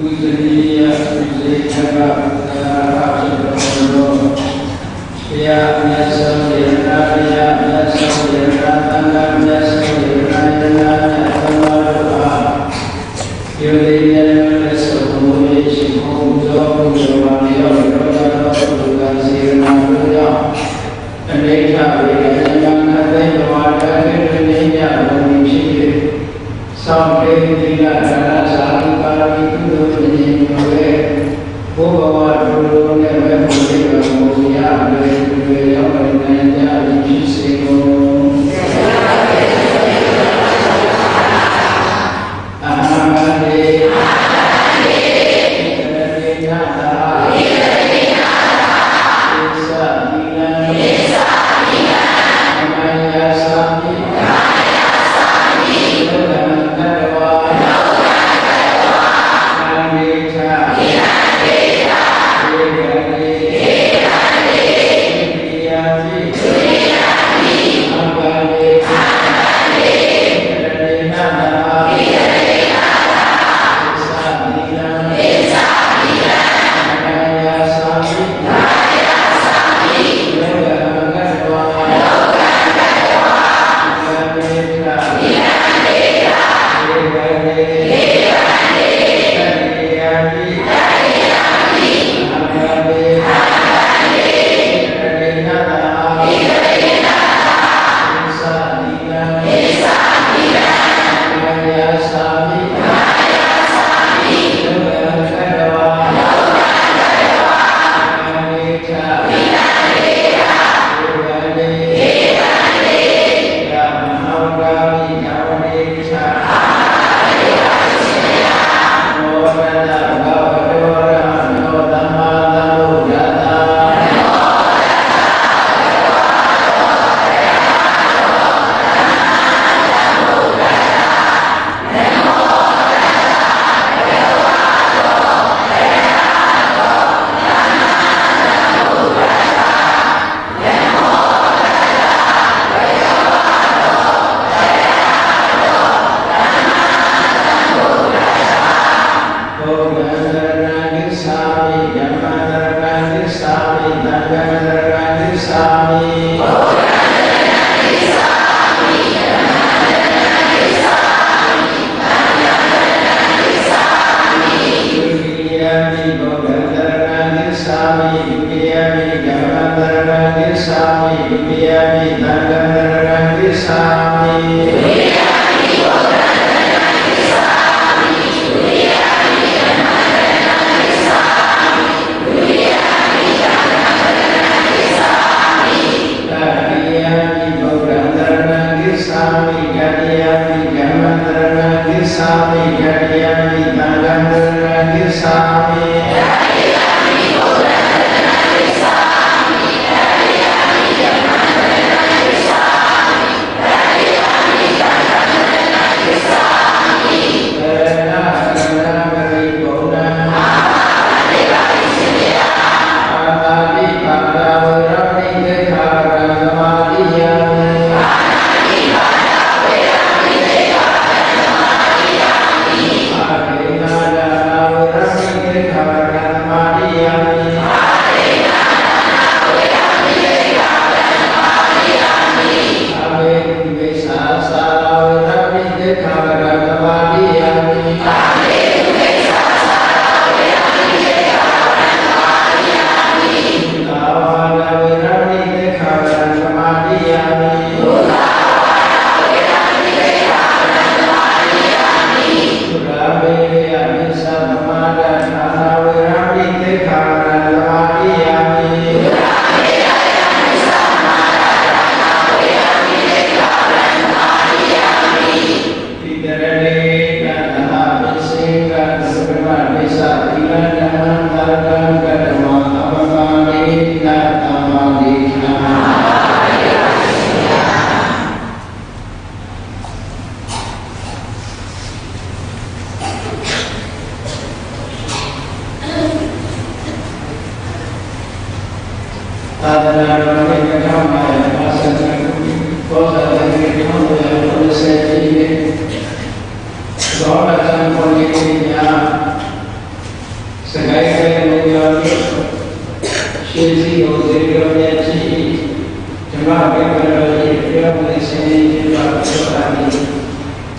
သ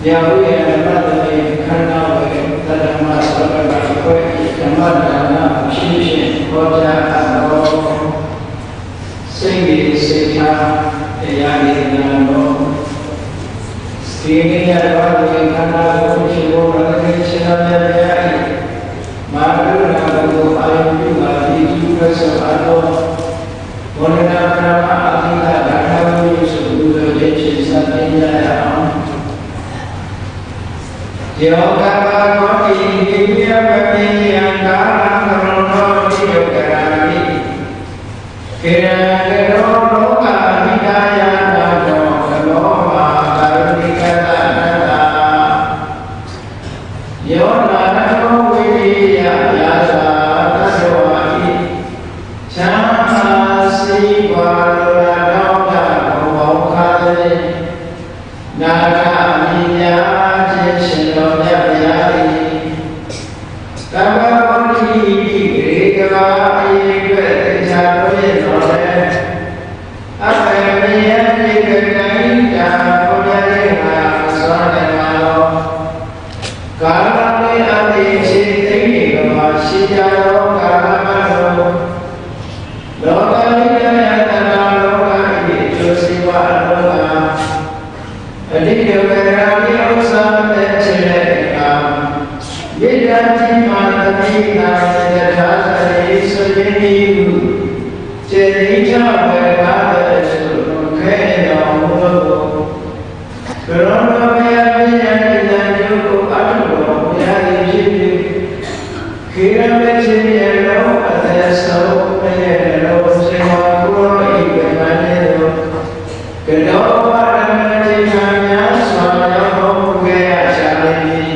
ရာဟုယဓမ္မတမေခန္ဓာဝေသတ္တမသဗ္ဗကဝေဓမ္မဒါနဖြင့်ဖြင့်ဟောကြားအပ်သောစိတ်ဒီစိတ်ထားတရားရည်နာတော်ဒီနေ့ရပါတဲ့ခန္ဓာကိုရှိဖို့ရတဲ့ရှင်သာမြတ်တရားဤမာနုနာကိုအာယုပြုပါတိကျူရဆောအတော်ဘောဓနာပရမအသီးသာဒါနဝိသုဘုရားရဲ့ရှင်စတင်ရအောင်ယောဂဘာဂောတိကိယပတိယံကာရံကရောနောတိယောဂရာမိကေရကရောလောကမိတာယနာတောကလောမာကာရုဏိကတနာတာယောနာနောဝိရိယယာသာသတ္တဝါတိချမ်းသာစိတ်ဝါရောတောတဘောခါတိနာဂမိညာရှင်တော်မြတ်ဗျာတိကမ္ဘာဝတိရေကဘာအေကွေတရားတော်ရဲ့တော်လည်းအပေမယတိကကိတာဘုရားရဲ့မှာသောတယ်မှာတော့ကာလမေအတိရှိသိနေကမှာရှိကြတော်ကာလမတော်လောကနိယယတနာလောကဤကျိုးစီဝါလောကအတိယဝေရာမိဥစ္စာတဲ့ခြေတဲ့ကယေတတိမာတတိနာယထာသရေဆွေနိဟုခြေရိချဝေဘာတဲ့ဆိုခဲတော်မူလို့ကရောမယပိယတိယံယုကိုအထုတော်ဘုရား၏ဖြစ်ပြီးခေရမေခြင်းရဲ့လောအသက်ဆုံးရဲ့လောစေဝါကုရောဤဝေမနေတော်ကရောဝရမတိခံများစွာရောက်တော်မူခဲ့ရချာလိမ့်မည်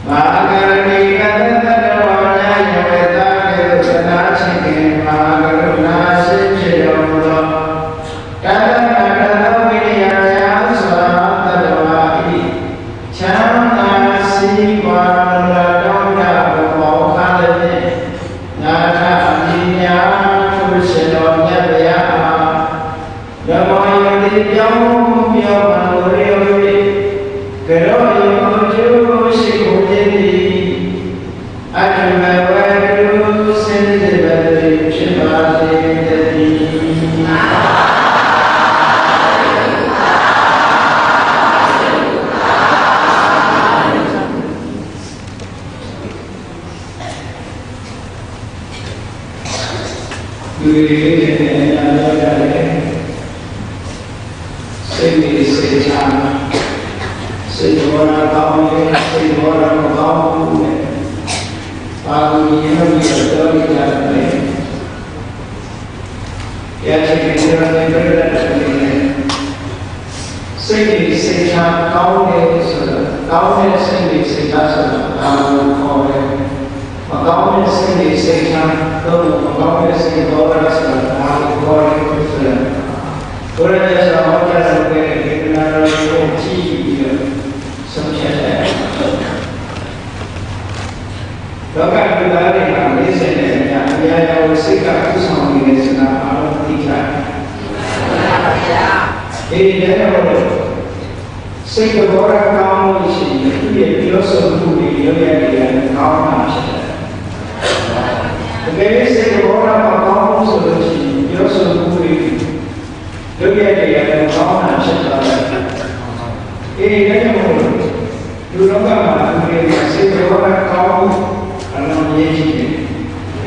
မာဂရဏိကတတ္တဝါများယဝေတာကေသနာချင်းကေမာဂရုဏာရှိဖြစ်တော်မူသောတတ္တနာကသောဝိရိယများစွာတတ္တဝါဤချမ်းသာစီဝါရတောင်းတဘောခါလည်းနာထအမိညာသူရှင်တော်မြတ်ဗျာဓမ္မယတိပြောင်းပြောင်းပါလို့ရေကရောယောကျိုးရှိကိုတည်သည်အတ္တမဝေတုစင်တဲ့ဘယ်ဖြစ်ပါစေတည်းဒီနေ့နဲ့နာမည်ရတယ်စိတ်နဲ့စိတ်ချမ်းစိတ်ဘောရာကောင်းရဲ့စိတ်ဘောရာမကောင်းဘူးနဲ့ပါဠိရင်းနှီးတော်ကြတယ်ရရှိတဲ့ရတဲ့ပြည့်တဲ့စိတ်နဲ့စိတ်ချမ်းကောင်းတဲ့ဆိုတာကောင်းတဲ့စိတ်နဲ့စိတ်ချမ်းဆိုတာဘာလို့ခေါ်လဲမကောင်းတဲ့စိတ်နဲ့စိတ်ချမ်းတော့မကောင်းတဲ့စိတ်ဘောရာဆိုတာဘာလို့ခေါ်လဲဆိုတာဘုရားရဲ့ဆောင်းကြတဲ့ဒီကနာတော်ကိုကြည့်ပြီးတော့ဆုံးဖြတ်တယ်လောကလူသားတွေမှာနေစေတဲ့အရာအများကြီးစိတ်ကဥဆောင်နေတဲ့စကားအားလုံးသိကြတယ်။ဒီတဲ့တော့စိတ်တော်ရကောင်းလို့ရှိရင်သူ့ရဲ့ပြောဆိုမှုတွေရောရတဲ့ကောင်းတာဖြစ်တယ်။တကယ်စိတ်တော်ရမကောင်းလို့ဆိုလို့ရှိရင်ပြောဆိုမှုတွေရောရတဲ့ကောင်းတာဖြစ်သွားတယ်။ဒီတဲ့တော့လူလောကမှာသူတွေစိတ်တော်ရကောင်းအလုံးရည်ရှိတယ်။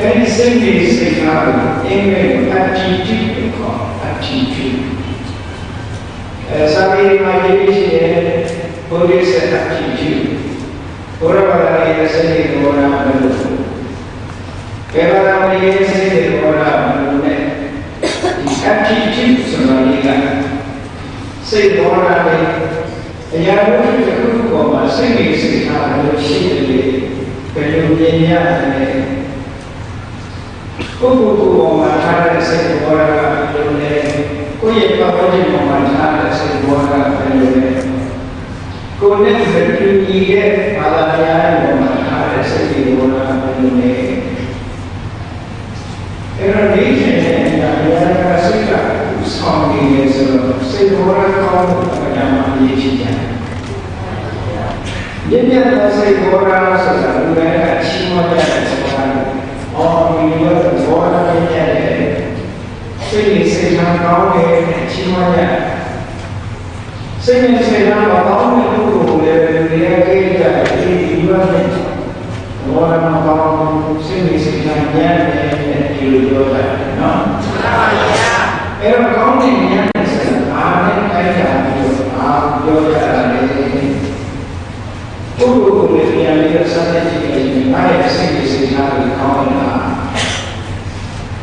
အဲဒီစိတ်တွေစိတ်ထားအင်္ဂလိပ် attitude ကိုခေါ် attitude စာပေမှာရေးရှိတဲ့ဘုရားဆက် attitude ဘုရားဘာသာရေးစိတ်တွေဘောရာဘယ်လိုဘယ်ဘာသာရေးစိတ်တွေဘောရာဘယ်လိုလဲဒီ attitude ဆိုတာလေးကစိတ်ဘောရာလေးအရာဝတ္ထုတစ်ခုပေါ်မှာစိတ်တွေစိတ်ထားလို့ရှိတယ်ဘယ်လိုမြင်ရတယ်ကိုယ့်ကိုယ်ပေါ်မှာထားတဲ့စိတ်ဘောရာကဘယ်လိုလဲကိုယ့်ရဲ့ပတ်ဝန်းကျင်ပေါ်မှာထားတဲ့စိတ်ဘောရာကဘယ်လိုလဲကိုယ်နဲ့ဘယ်လိုညီရဲ့ဘာသာတရားပေါ်မှာထားတဲ့စိတ်ဘောရာကဘယ်လိုလဲအဲ့တော့ဒီချိန်နဲ့အရာကစိတ်ကဆောင်းနေဆိုတော့စိတ်ဘောရာကောင်းတဲ့အရာမှအရေးကြီးတယ် မြင့်မြတ်သောစိတ်ဘောဓဆိုတာလူတိုင်းကချီးမွမ်းကြတဲ့ဘောဓအော်ဒီလိုဘောဓမြင့်မြတ်တဲ့စိတ်နဲ့စိတ်ထားကောင်းတဲ့ချီးမွမ်းကြစိတ်နဲ့စိတ်ထားမကောင်းတဲ့ပုဂ္ဂိုလ်လည်းလူတွေကကြည့်ကြတယ်ဒီလိုနဲ့ဘောဓမကောင်းစိတ်နဲ့စိတ်ထားညံ့တဲ့ဒီလိုပြောတာနော်မှန်ပါဗျာအဲ့တော့ကောင်းတဲ့ညံ့တဲ့စိတ်အားနဲ့တိုက်တာပြီးတော့အားပြောကြတာလေပုဂ္ဂိုလ်ကိုလည်းဉာဏ်နဲ့ဆက်တဲ့ကြည့်ရင်အားရစိတ်နဲ့စိတ်ထားကိုကောင်းနေတာ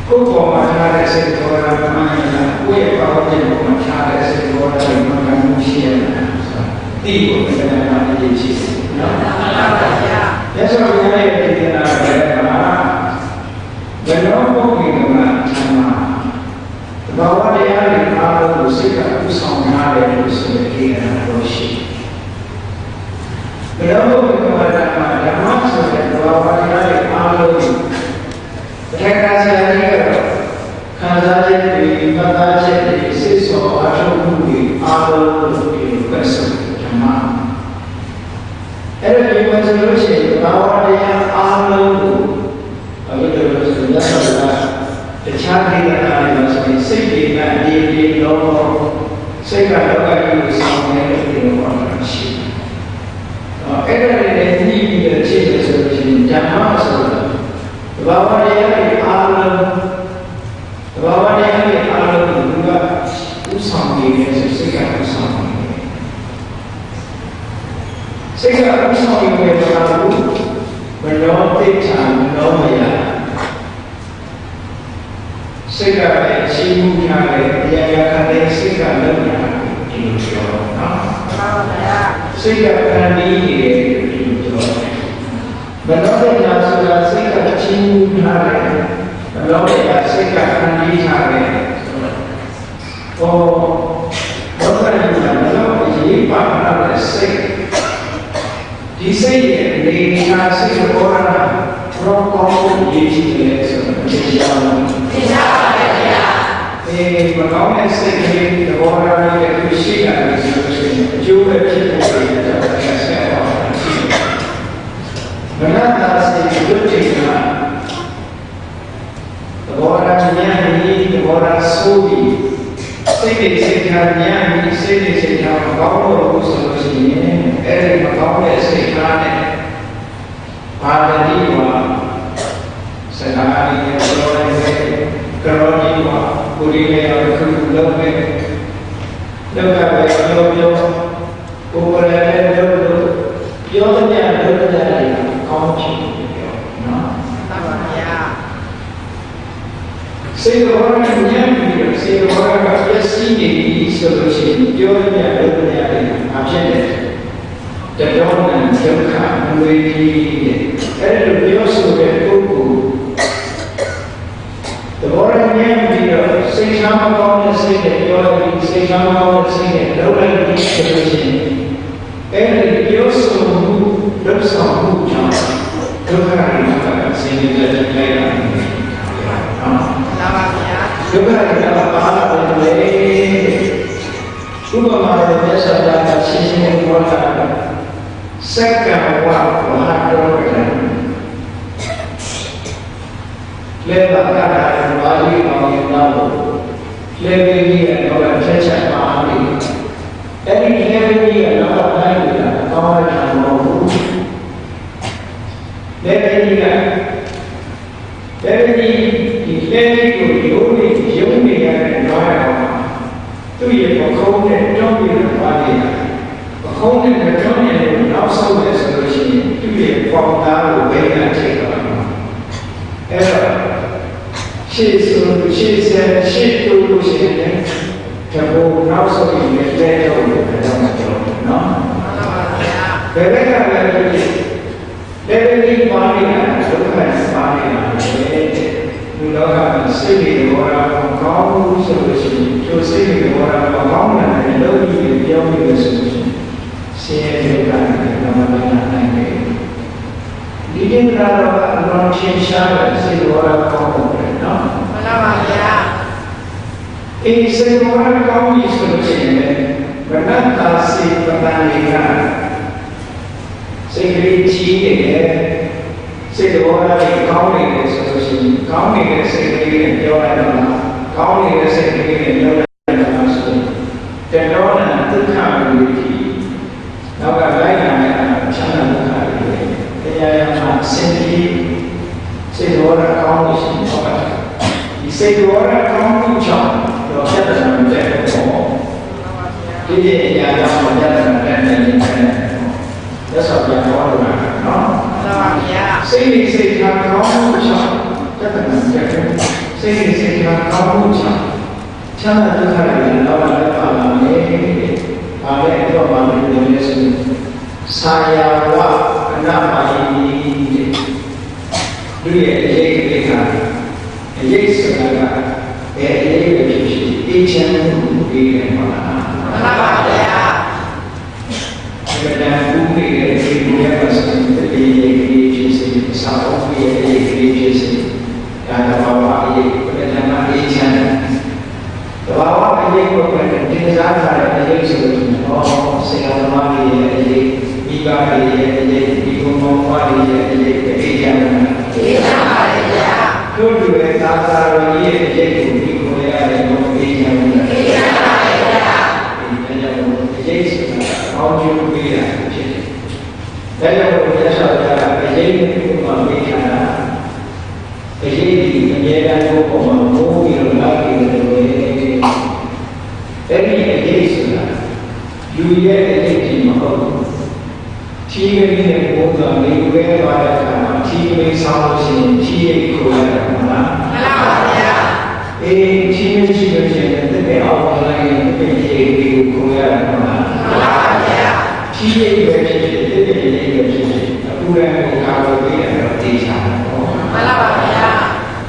ကိုယ်ပေါ်မှာထားတဲ့စိတ်တော်ရမှန်လားကိုယ့်ရဲ့ဘာဝတဲ့ပုံမှာထားတဲ့စိတ်တော်ရမှန်ကန်မှုရှိရလားဒီကိုလည်းမှန်တယ်ရှိတယ်နော်မှန်ပါဗျာရသော်ဉာဏ်ရဲ့ပြည့်နာတဲ့မှာဘယ်တော့ပုဂ္ဂိုလ်ကမှဘာဝတရားတွေအားလုံးကိုစိတ်ကဥဆောင်ထားတယ်လို့ဆိုတဲ့ကိန်းတော်ရှိဘယ်တော့ဘုရားကဓမ္မဆိုတဲ့ဘာဝတရားတွေအားလုံးတခါဆရာကြီးကတော့ခံစားချက်တွေပတ်သားချက်တွေစိတ်ဆောအထုပ်မှုတွေအားလုံးကိုဒီလိုပဲဆိုဓမ္မအဲ့ဒီမှာဆိုလို့ရှိရင်ဘာဝတရားအားလုံးကိုအခုလိုဆိုရတာတခြားကိစ္စအားလုံးဆိုရင်စိတ်တွေကနေပြီးတော့စိတ်ကတော့အကျိုးဆောင်နေတဲ့ဒီလိုပါရှိတယ်။အဲ့ဒါလည်းညှိပြီးတော့ချိန်လို့ဆိုရင်ဓမ္မဆိုတာဘာဝတရားတွေအားလုံးဘာဝတရားတွေအားလုံးကိုသူကဥဆောင်နေတဲ့စိတ်ကဥဆောင်နေတယ်။စိတ်ကဥဆောင်နေတဲ့ဘာလို့ဘယ်တော့သိချာမလို့မရစိတ်ကလည်းရှိမှုထားတယ်တရားရခတဲ့စိတ်ကလုံးရဒီလိုပြောတော့နော်မှန်ပါဗျာစိတ်ကခံပြီးနေတယ်ဒီလိုပြောတယ်ဘယ်တော့တရားဆိုတာစိတ်ကရှိမှုထားတယ်ဘယ်တော့တရားစိတ်ကခံပြီးထားတယ်ဟောဘောဓရည်ကလည်းရေးပါတဲ့စိတ်ဒီစိတ်ရဲ့နေရာစိတ်ဘောဓရာရောကောင်းရေးကြည့်တယ်ဆိုတော့တရားလုံးတရားပါဗျာမကောင်းတဲ့စိတ်ကလေးသဘောထားလေးတွေရှိတာလို့ဆိုလို့ရှိရင်အကျိုးပဲဖြစ်ဖို့ရတဲ့ဆက်ပါရှိတယ်။မနတာစိတ်ဒုတိယသဘောထားဉာဏ်ကြီးသဘောထားဆိုးပြီးစိတ်တွေစိတ်ထားဉာဏ်ကြီးစိတ်တွေစိတ်ထားမကောင်းလို့ဆိုလို့ရှိရင်အဲဒီမကောင်းတဲ့စိတ်ထားနဲ့ပါဠိမှာစကားလေးနဲ့ပြောတယ်ကရောတိဝါကိုရီးယားကခုလုံးပဲလောကပဲပြောကိုယ်ကလည်းပြောတဲ့ညပြောတဲ့ကောင်းချင်တယ်ပြောနော်မှန်ပါဗျာစေတော်ရည်ဉာဏ်ပြီးစေတော်ရည်ကပျက်စီးနေပြီဆိုလို့ရှိရင်ပြောတဲ့ညပြောတဲ့အဖြစ်နဲ့တတော်နဲ့ဒုက္ခမွေးပြီးအဲ့လိုပြောဆိုတဲ့ပုဂ္ဂိုလ်သဘောရဉာဏ်ပြီးတော့စိတ်ထားမကောင်းတဲ့စိတ်နဲ့ပြောပြီးစိတ်ထားမကောင်းတဲ့စိတ်နဲ့လုံးလိုက်ပြီးဆိုလို့ရှိရင်အဲ့ဒီပြောဆိုမှုလုပ်ဆောင်မှုကြောင့်ဒုက္ခတွေမှာဆင်းရဲတဲ့လိုက်တာဟုတ်လားပါဗျာဒုက္ခတွေကပါလာတယ်လေဥပမာနဲ့မြတ်စွာဘုရားရှင်းရှင်းပြောတာစက္ကဝဝဟာတော်တယ်လေဘာကတာဘာလီအောင်ရတော့လေဘီရဲ့တော့ချက်ချက်ပါလိမ့်အဲ့ဒီလေဘီရဲ့တော့တိုင်းနေတာကောင်းတာမဟုတ်ဘူးလေဘီကလေဘီဒီလေဘီကိုယုံနေရတဲ့တော့သူ့ရဲ့ပခုံးနဲ့ကြောင်းပြီးတော့ပါနေတာပခုံးနဲ့ကြောင်းနဲ့နောက်ဆုံးတယ်ဆိုလို့ရှိရင်သူ့ရဲ့ပေါင်သားကိုဝေးရချိန်တော့အဲ့တော့ရှေ့ဆိုရှေ့ဆက်ရှေ့တိုးလို့ရှိရင်လည်းတဘောနောက်ဆုံးရင်လည်းလဲတော့လို့ပြောမှာတော့နော်မှန်ပါဗျာဘယ်ဘက်ကလည်းဒီပါနေတာဒုက္ခပါနေတာလေဒီလောကမှာစိတ်တွေဘောရာကောင်းမှုဆိုလို့ရှိရင်ကျိုးစိတ်တွေဘောရာကောင်းတယ်လို့ဒီပြောပြီးလို့ဆိုလို့ရှိရင်ဆင်းရဲဒုက္ခတွေဓမ္မပဒနိုင်တယ်ဒီကိစ္စတော့အလုံးချင်းရှားတဲ့စိတ်ဘောရာကောင်းတယ်နော်မှန်ပါဗျာဒီစိတ်ဘောရာကောင်းပြီဆိုလို့ရှိရင်ဗနတ်တာစိတ်ပဒံတွေက စိတ်ကလေးကြီးနေတယ်စိတ်တော်ကလည်းကောင်းနေတယ်ဆိုလို့ရှိရင်ကောင်းနေတဲ့စိတ်ကလေးနဲ့ပြောလိုက်တော့ကောင်းနေတဲ့စိတ်ကလေးနဲ့ပြောလိုက်တော့ဆိုရင်တောနာဒုက္ခတွေကြီးနောက်ကလိုက်လာတဲ့ချမ်းသာဒုက္ခတွေတရားရမှာစင်ကြီးစိတ်တော်ကကောင်းလို့ရှိရင်တော့ဒီစိတ်တော်ကကောင်းမှုကြောင့်တော့ပြဿနာမတက်ဘူးဒီနေ့အရာကြောင့်ပြဿနာတက်နေတယ်လက်ဆောင်ပြန်သွားလို့နော်မှန်ပါဗျာစိတ်နဲ့စိတ်ကကောင်းမှုကြောင့်ပြဿနာတက်တယ်စိတ်နဲ့စိတ်ကကောင်းမှုကြောင့်ချမ်းသာဒုက္ခတွေတော့လည်းပါလာမယ်။ဘာလဲတော့ဘာလို့လဲဆိုရင်ဆာယာဝအနာပါယီလူရဲ့အရေးကိစ္စအရေးဆိုတာကဘယ်အရေးပဲဖြစ်ဖြစ်အေးချမ်းမှုပေးတယ်မဟုတ်လား။မှန်ပါဗျာ။ဒါကဘူးပေးတဲ့ဒီလိုရပါစတဲ့ဒီရေးကြီးစီစာအုပ်ရဲ့ရေးကြီးစီဒါတော့ဘာအရေးဘယ်နဲ့မှအေးချမ်းတဘာဝအရေးကိုပဲဒီစားထားတဲ့အရေးဆိုလို့ဆရာသမားတွေရဲ့အရေးမိဘတွေရဲ့အရေးဒီကုန်းမောင်မတွေရဲ့အရေးအေးချမ်းတယ်အေးချမ်းပါလေဗျာတို့လူရဲ့သာသာတော်ရဲ့အရေးကိုဒီကိုရတယ်ဘုရားအေးချမ်းတယ်အေးချမ်းပါလေဗျာဒီကြောင့်အရေးဆိုတာအောင်းကျူးပေးတာဖြစ်တယ်ဒါကြောင့်ဘုရားဆောက်တာအရေးကိုမှပေးထားတာအရေးဒီအမြဲတမ်းကိုပေါ်မှာမိုးပြီးတော့လာပြီးတယ်လို့အဲ့ဒီအရေးဆိုတာလူရဲ့အရေးကြီးမဟုတ်ဘူးထီးကလေးနဲ့ပုံစံလေးဝဲသွားတဲ့အခါမှာထီးကလေးဆောင်းလို့ရှိရင်ထီးရိတ်ခိုးရတယ်မဟုတ်လားမှန်ပါဗျာအေးထီးမရှိလို့ရှိရင်တကယ်အောင်လိုက်ရင်တကယ်ရိတ်ပြီးခိုးရတယ်မဟုတ်လားမှန်ပါဗျာထီးရိတ်ပဲဖြစ်ဖြစ်တကယ်ရိတ်ပဲဖြစ်ဖြစ်အခုလည်းကိုကာဝယ်ပေးရတော့တေးချာတယ်ဟုတ်မှန်ပါဗျာ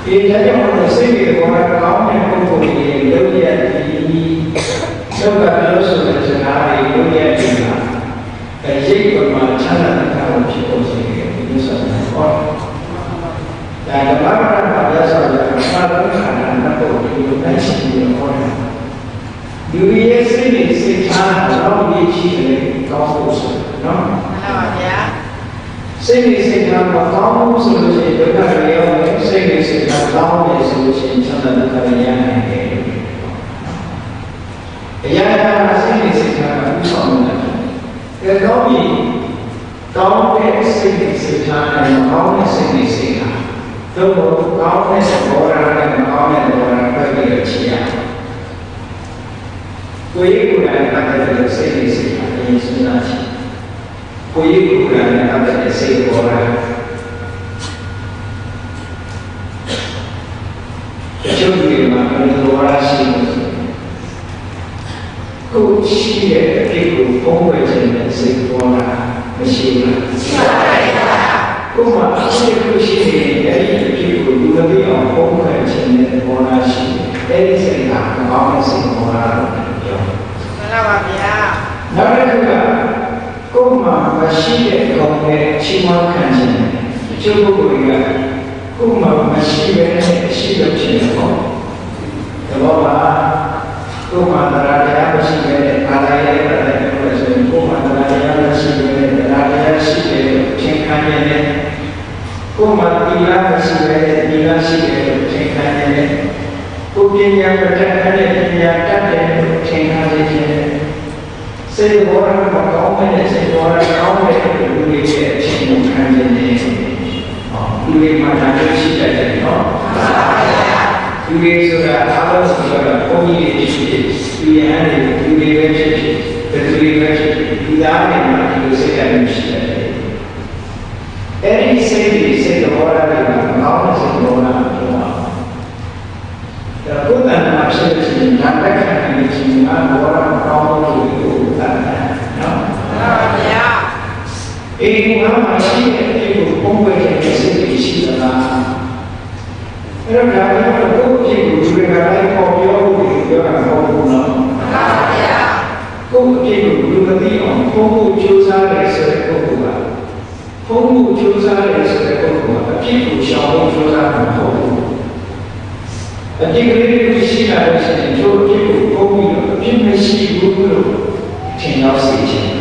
ဒီကြောင့်စိတ်တွေကောင်းတဲ့ပုဂ္ဂိုလ်တွေလုပ်ရသည်လောကပြောဆိုတဲ့စကားတွေလုပ်ရသည်ကရိတ်ပေါ်မှာချမ်းသာတဲ့ကာလဖြစ်ပေါ်စေတယ်ဒီဆိုတော့ဟောဒါကဘာမှမပြတ်ဆောင်တဲ့ဘာလို့ခန္ဓာနဲ့ပုဂ္ဂိုလ်တွေနိုင်ရှိတယ်ဟောတယ်လူရဲ့စိတ်နဲ့စိတ်ချမ်းသာတော့ဒီရှိတယ်ကောင်းဖို့ဆိုနော်မှန်ပါဗျာစိတ်နဲ့စိတ်ကမကောင်းဘူးဆိုလို့ရှိရင်ဒုက္ခတွေရောစိတ်နဲ့စိတ်ကကောင်းတယ်ဆိုလို့ရှိရင်ချမ်းသာဒုက္ခတွေရနိုင်တယ်အရာရာစိတ်နဲ့စိတ်ကဘူးဆောင်နေတာကဲတော့ဒီကောင်းတဲ့စိတ်နဲ့စိတ်နဲ့ကောင်းတဲ့စိတ်နဲ့စိတ်ကတော့ကောင်းတဲ့ဘောရနဲ့မကောင်းတဲ့ဘောရပဲပြီးတော့ချီရတယ်ကိုယ်ရဲ့ကိုယ်တိုင်ကတည်းကစိတ်နဲ့စိတ်ကအရင်စဉ်းစားချင်ကိုယ်ရဲ့ကိုယ်တိုင်ကတည်းကစိတ်ဘောရတချို့တွေမှာဘယ်လိုဘောရရှိလို့ကိုယ်ရှိတဲ့အဖြစ်ကိုပုံဝဲခြင်းနဲ့စိတ်ဘောရမရှိဘူးရှိပါတယ်ဗျာကိုယ်မှာအဖြစ်ကိုရှိနေတဲ့အဲ့ဒီအဖြစ်ကိုလူတွေအောင်ပုံဝဲခြင်းနဲ့ဘောရရှိတယ်အဲ့ဒီစိတ်ကကောင်းတဲ့စိတ်ဘောရလို့ပြောမှန်ပါဗျာနောက်တစ်ခုကကိုယ်မှာမရှိတဲ့ကောင်းတဲ့ချိမခံခြင်းအကျိုးပုဂ္ဂိုလ်တွေကကိုယ်မှာမရှိဘဲနဲ့ရှိလို့ဖြစ်တယ်ပေါ့တဘောပါကိုယ်မှာတရားတရားမရှိဘဲနဲ့အာရရဲ့တရားလို့ဆိုရင်ကိုယ်မှာတရားတရားမရှိဘဲနဲ့တရားတရားရှိတယ်ချင်းခံရတဲ့ကိုယ်မှာဒီလားမရှိဘဲနဲ့ဒီလားရှိတယ်ချင်းခံရတဲ့ကိုယ်ပညာတတ်တဲ့ပညာတတ်တဲ့ချင်းခံရခြင်းစေဘောရမကောင်းတဲ့စေဘောရကောင်းတဲ့လူတွေရဲ့အချင်းကိုခံနေတယ်။လူတွေမှာဒါမျိုးရှိတတ်တယ်နော်။မှန်ပါဗျာ။လူတွေဆိုတာအားလုံးဆိုတာဘုန်းကြီးတွေဖြစ်ဖြစ်၊ဉာဏ်တွေလူတွေပဲဖြစ်ဖြစ်၊ဘယ်သူတွေပဲဖြစ်ဖြစ်လူသားတွေမှာဒီလိုစိတ်ဓာတ်မျိုးရှိတတ်တယ်။အဲဒီစိတ်တွေစေဘောရတွေကကောင်းတဲ့စေဘောရကိုပြောတာ။ဒါကုသနာမှာဖြစ်တဲ့ရှင်ဓာတ်တက်ခံနေခြင်းအဘောရကောင်းတဲ့လူကိုတတ်တယ်နော်။မှန်ပါဗျာ။အေဒီမှာရှိတဲ့ဒီကိုပုံဝဲတဲ့စိတ်တွေရှိသလား။အဲ့တော့ဒါကကိုယ့်အဖြစ်ကိုလူတွေကလည်းပေါ်ပြောဖို့ပြောတာမဟုတ်ဘူးနော်။မှန်ပါဗျာ။ကိုယ့်အဖြစ်ကိုလူမသိအောင်ဖုံးဖို့ကြိုးစားတယ်ဆိုတဲ့ပုဂ္ဂိုလ်ကဖုံးဖို့ကြိုးစားတယ်ဆိုတဲ့ပုဂ္ဂိုလ်ကအဖြစ်ကိုရှောင်ဖို့ကြိုးစားမှာမဟုတ်ဘူး။အဖြစ်ကလေးကိုရှိလာလို့ရှိရင်တို့အဖြစ်ကိုပုံပြီးတော့အဖြစ်မရှိဘူးလို့ထင်တော့စေချင်တယ်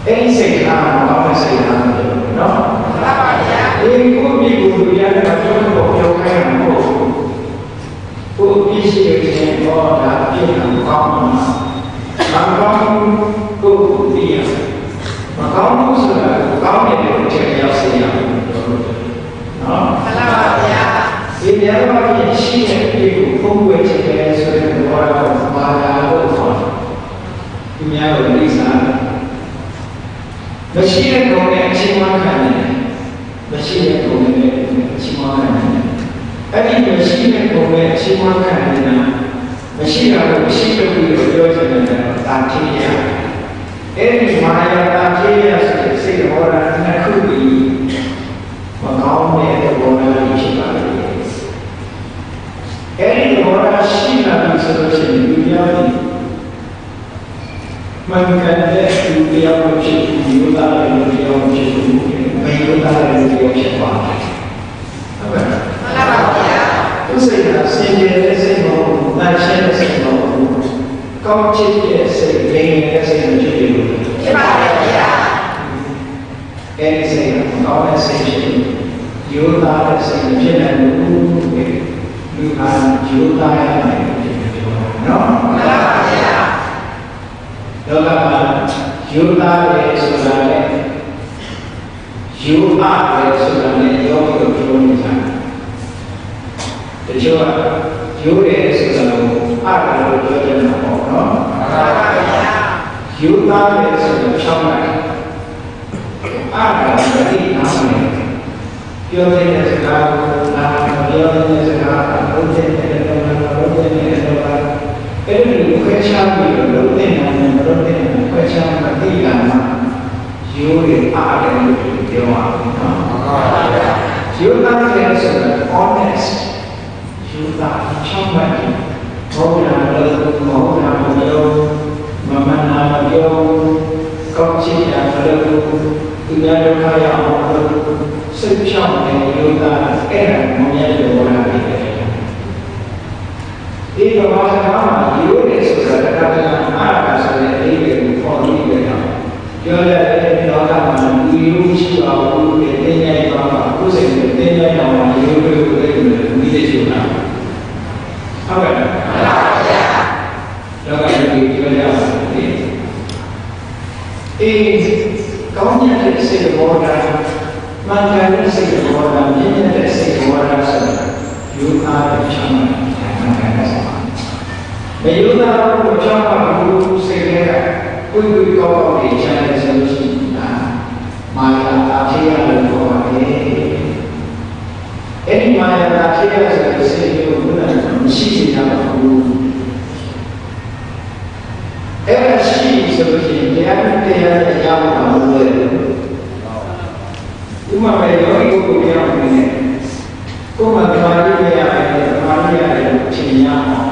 ။အ အဲ့စိတ်အားမကောင်းတဲ့စိတ်အားလို့နော်မှန်ပါဗျာဒီကိုဒီကိုလူရတဲ့ကျွန်တော်ပြောခိုင်းတာမဟုတ်ဘူးကိုဒီရှိတဲ့ဘောဓာပြည့်အောင်ကောင်းမှာမကောင်းကိုဒီရမကောင်းဘူးဆိုတာကောင်းတယ်လို့ထင်ရောက်စေရမယ်နော်မှန်ပါဗျာဒီနေရာမှာရှိတဲ့ဒီကိုပုံဝဲချင်တယ်ဆိုတဲ့ဘောဓာကိုမာယာလို့ခေါ်တယ်ဒီများကိုလိစာမရှိတဲ့ဘုံနဲ့အချင်းမခံတယ်မရှိတဲ့ဘုံနဲ့အချင်းမခံတယ်အဲ့ဒီမရှိတဲ့ဘုံနဲ့အချင်းမခံနေတာမရှိတာကိုမရှိတဲ့ဘူးလို့ပြောချင်တယ်တာတိယအဲ့ဒီမာယာတာတိယဆိုတဲ့စိတ်ဟောတာနှစ်ခုပြီးမကောင်းတဲ့ဘုံနဲ့ဖြစ်ပါလေအဲ့ဒီဘောဓာရှိတာဆိုလို့ရှိရင်ဒီများဒီမှန်ကန်တဲ့သူတရားကိုဖြစ်ပြီးယူတာလည်းတရားကိုဖြစ်ပြီးမယူတာလည်းတရားဖြစ်သွားတယ်။ဟုတ်ကဲ့။မှန်ပါဗျာ။သူစိတ်ကစင်ကြယ်တဲ့စိတ်ကိုနှံ့ရှင်းတဲ့စိတ်ကိုကောင်းချစ်တဲ့စိတ်၊ငြိမ်တဲ့စိတ်ကိုဖြစ်ပြီးဖြစ်ပါဗျာ။အဲဒီစိတ်ကကောင်းတဲ့စိတ်ဖြစ်ယူတာတဲ့စိတ်ဖြစ်နေလို့လူဟာယူတာရမယ်နော်။မှန်ပါဗျာ။လောကမှာယူသားတယ်ဆိုတာလေယူအားတယ်ဆိုတာလေယောဂီတို့ပြောနေကြတယ်တချို့ကယူတယ်ဆိုတာကိုအားတယ်လို့ပြောကြတာပေါ့နော်မှန်ပါဗျာယူသားတယ်ဆိုတာဖြောင်းလိုက်အားတယ်ဆိုပြီးနားမလဲပြောတဲ့စကားကိုနားပြောတဲ့စကားကိုလုံးတဲ့တဲ့တော့လုံးတဲ့တဲ့တော့အဲ့ဒီလိုခွဲခြားပြီးတော့လုံးတဲ့နာနဲ့မလုံးတဲ့နာခွဲခြားမသိတာမှရိုးရအားတယ်လို့ပြောရအောင်နော်မှန်ပါဗျာရိုးသားတယ်ဆိုတာ honest ရိုးသားချောင်းမှန်ဘောဓာလို့ဘောဓာမပြောမမနာမပြောကောင်းချစ်တာမလုပ်သူများဒုက္ခရအောင်လို့စိတ်ချောင်းတဲ့ရိုးသားအဲ့ဒါမမြတ်လို့ဘောဓာဖြစ်တယ်ဒီကဘာသာမှာရိုးတယ်ဆိုတာတရားအားကားဆိုတဲ့အရေးကိုပေါ်ပြီးပြန်တော့ပြောရတဲ့လောကမှာဒီလိုရှိအောင်လို့တင်းနေပါမှာကိုယ်စိတ်နဲ့တင်းနေအောင်ရိုးတွေကိုလည်းဒီလိုရှိတာဟုတ်ကဲ့မှန်ပါဗျာလောကကြီးပြောရပါတယ်အေးကောင်းတဲ့စိတ်ဘောဓာမှန်ကန်တဲ့စိတ်ဘောဓာမြင့်တဲ့စိတ်ဘောဓာဆိုတာယူအားချမ်းသာမှန်ကန်တဲ့မယုံတာကိုချောင်းပါဘူးစိတ်ထဲကကိုယ်ကိုယ်ကောင်းပြီးချမ်းသာဆိုလို့ရှိရင်မာယာအထေရလို့ပြောပါတယ်အဲ့ဒီမာယာအထေရဆိုတဲ့စိတ်ကိုဘုရားကမရှိစေတာဘူးအဲ့ဒါရှိဆိုလို့ရှိရင်တရားတရားရောက်တာမဟုတ်ဘူးဥမာပဲယောဂီကိုပြောင်းနေတယ်ကိုယ်မှာဓမ္မရိယရတယ်ဓမ္မရိယရတယ်ထင်ရအောင်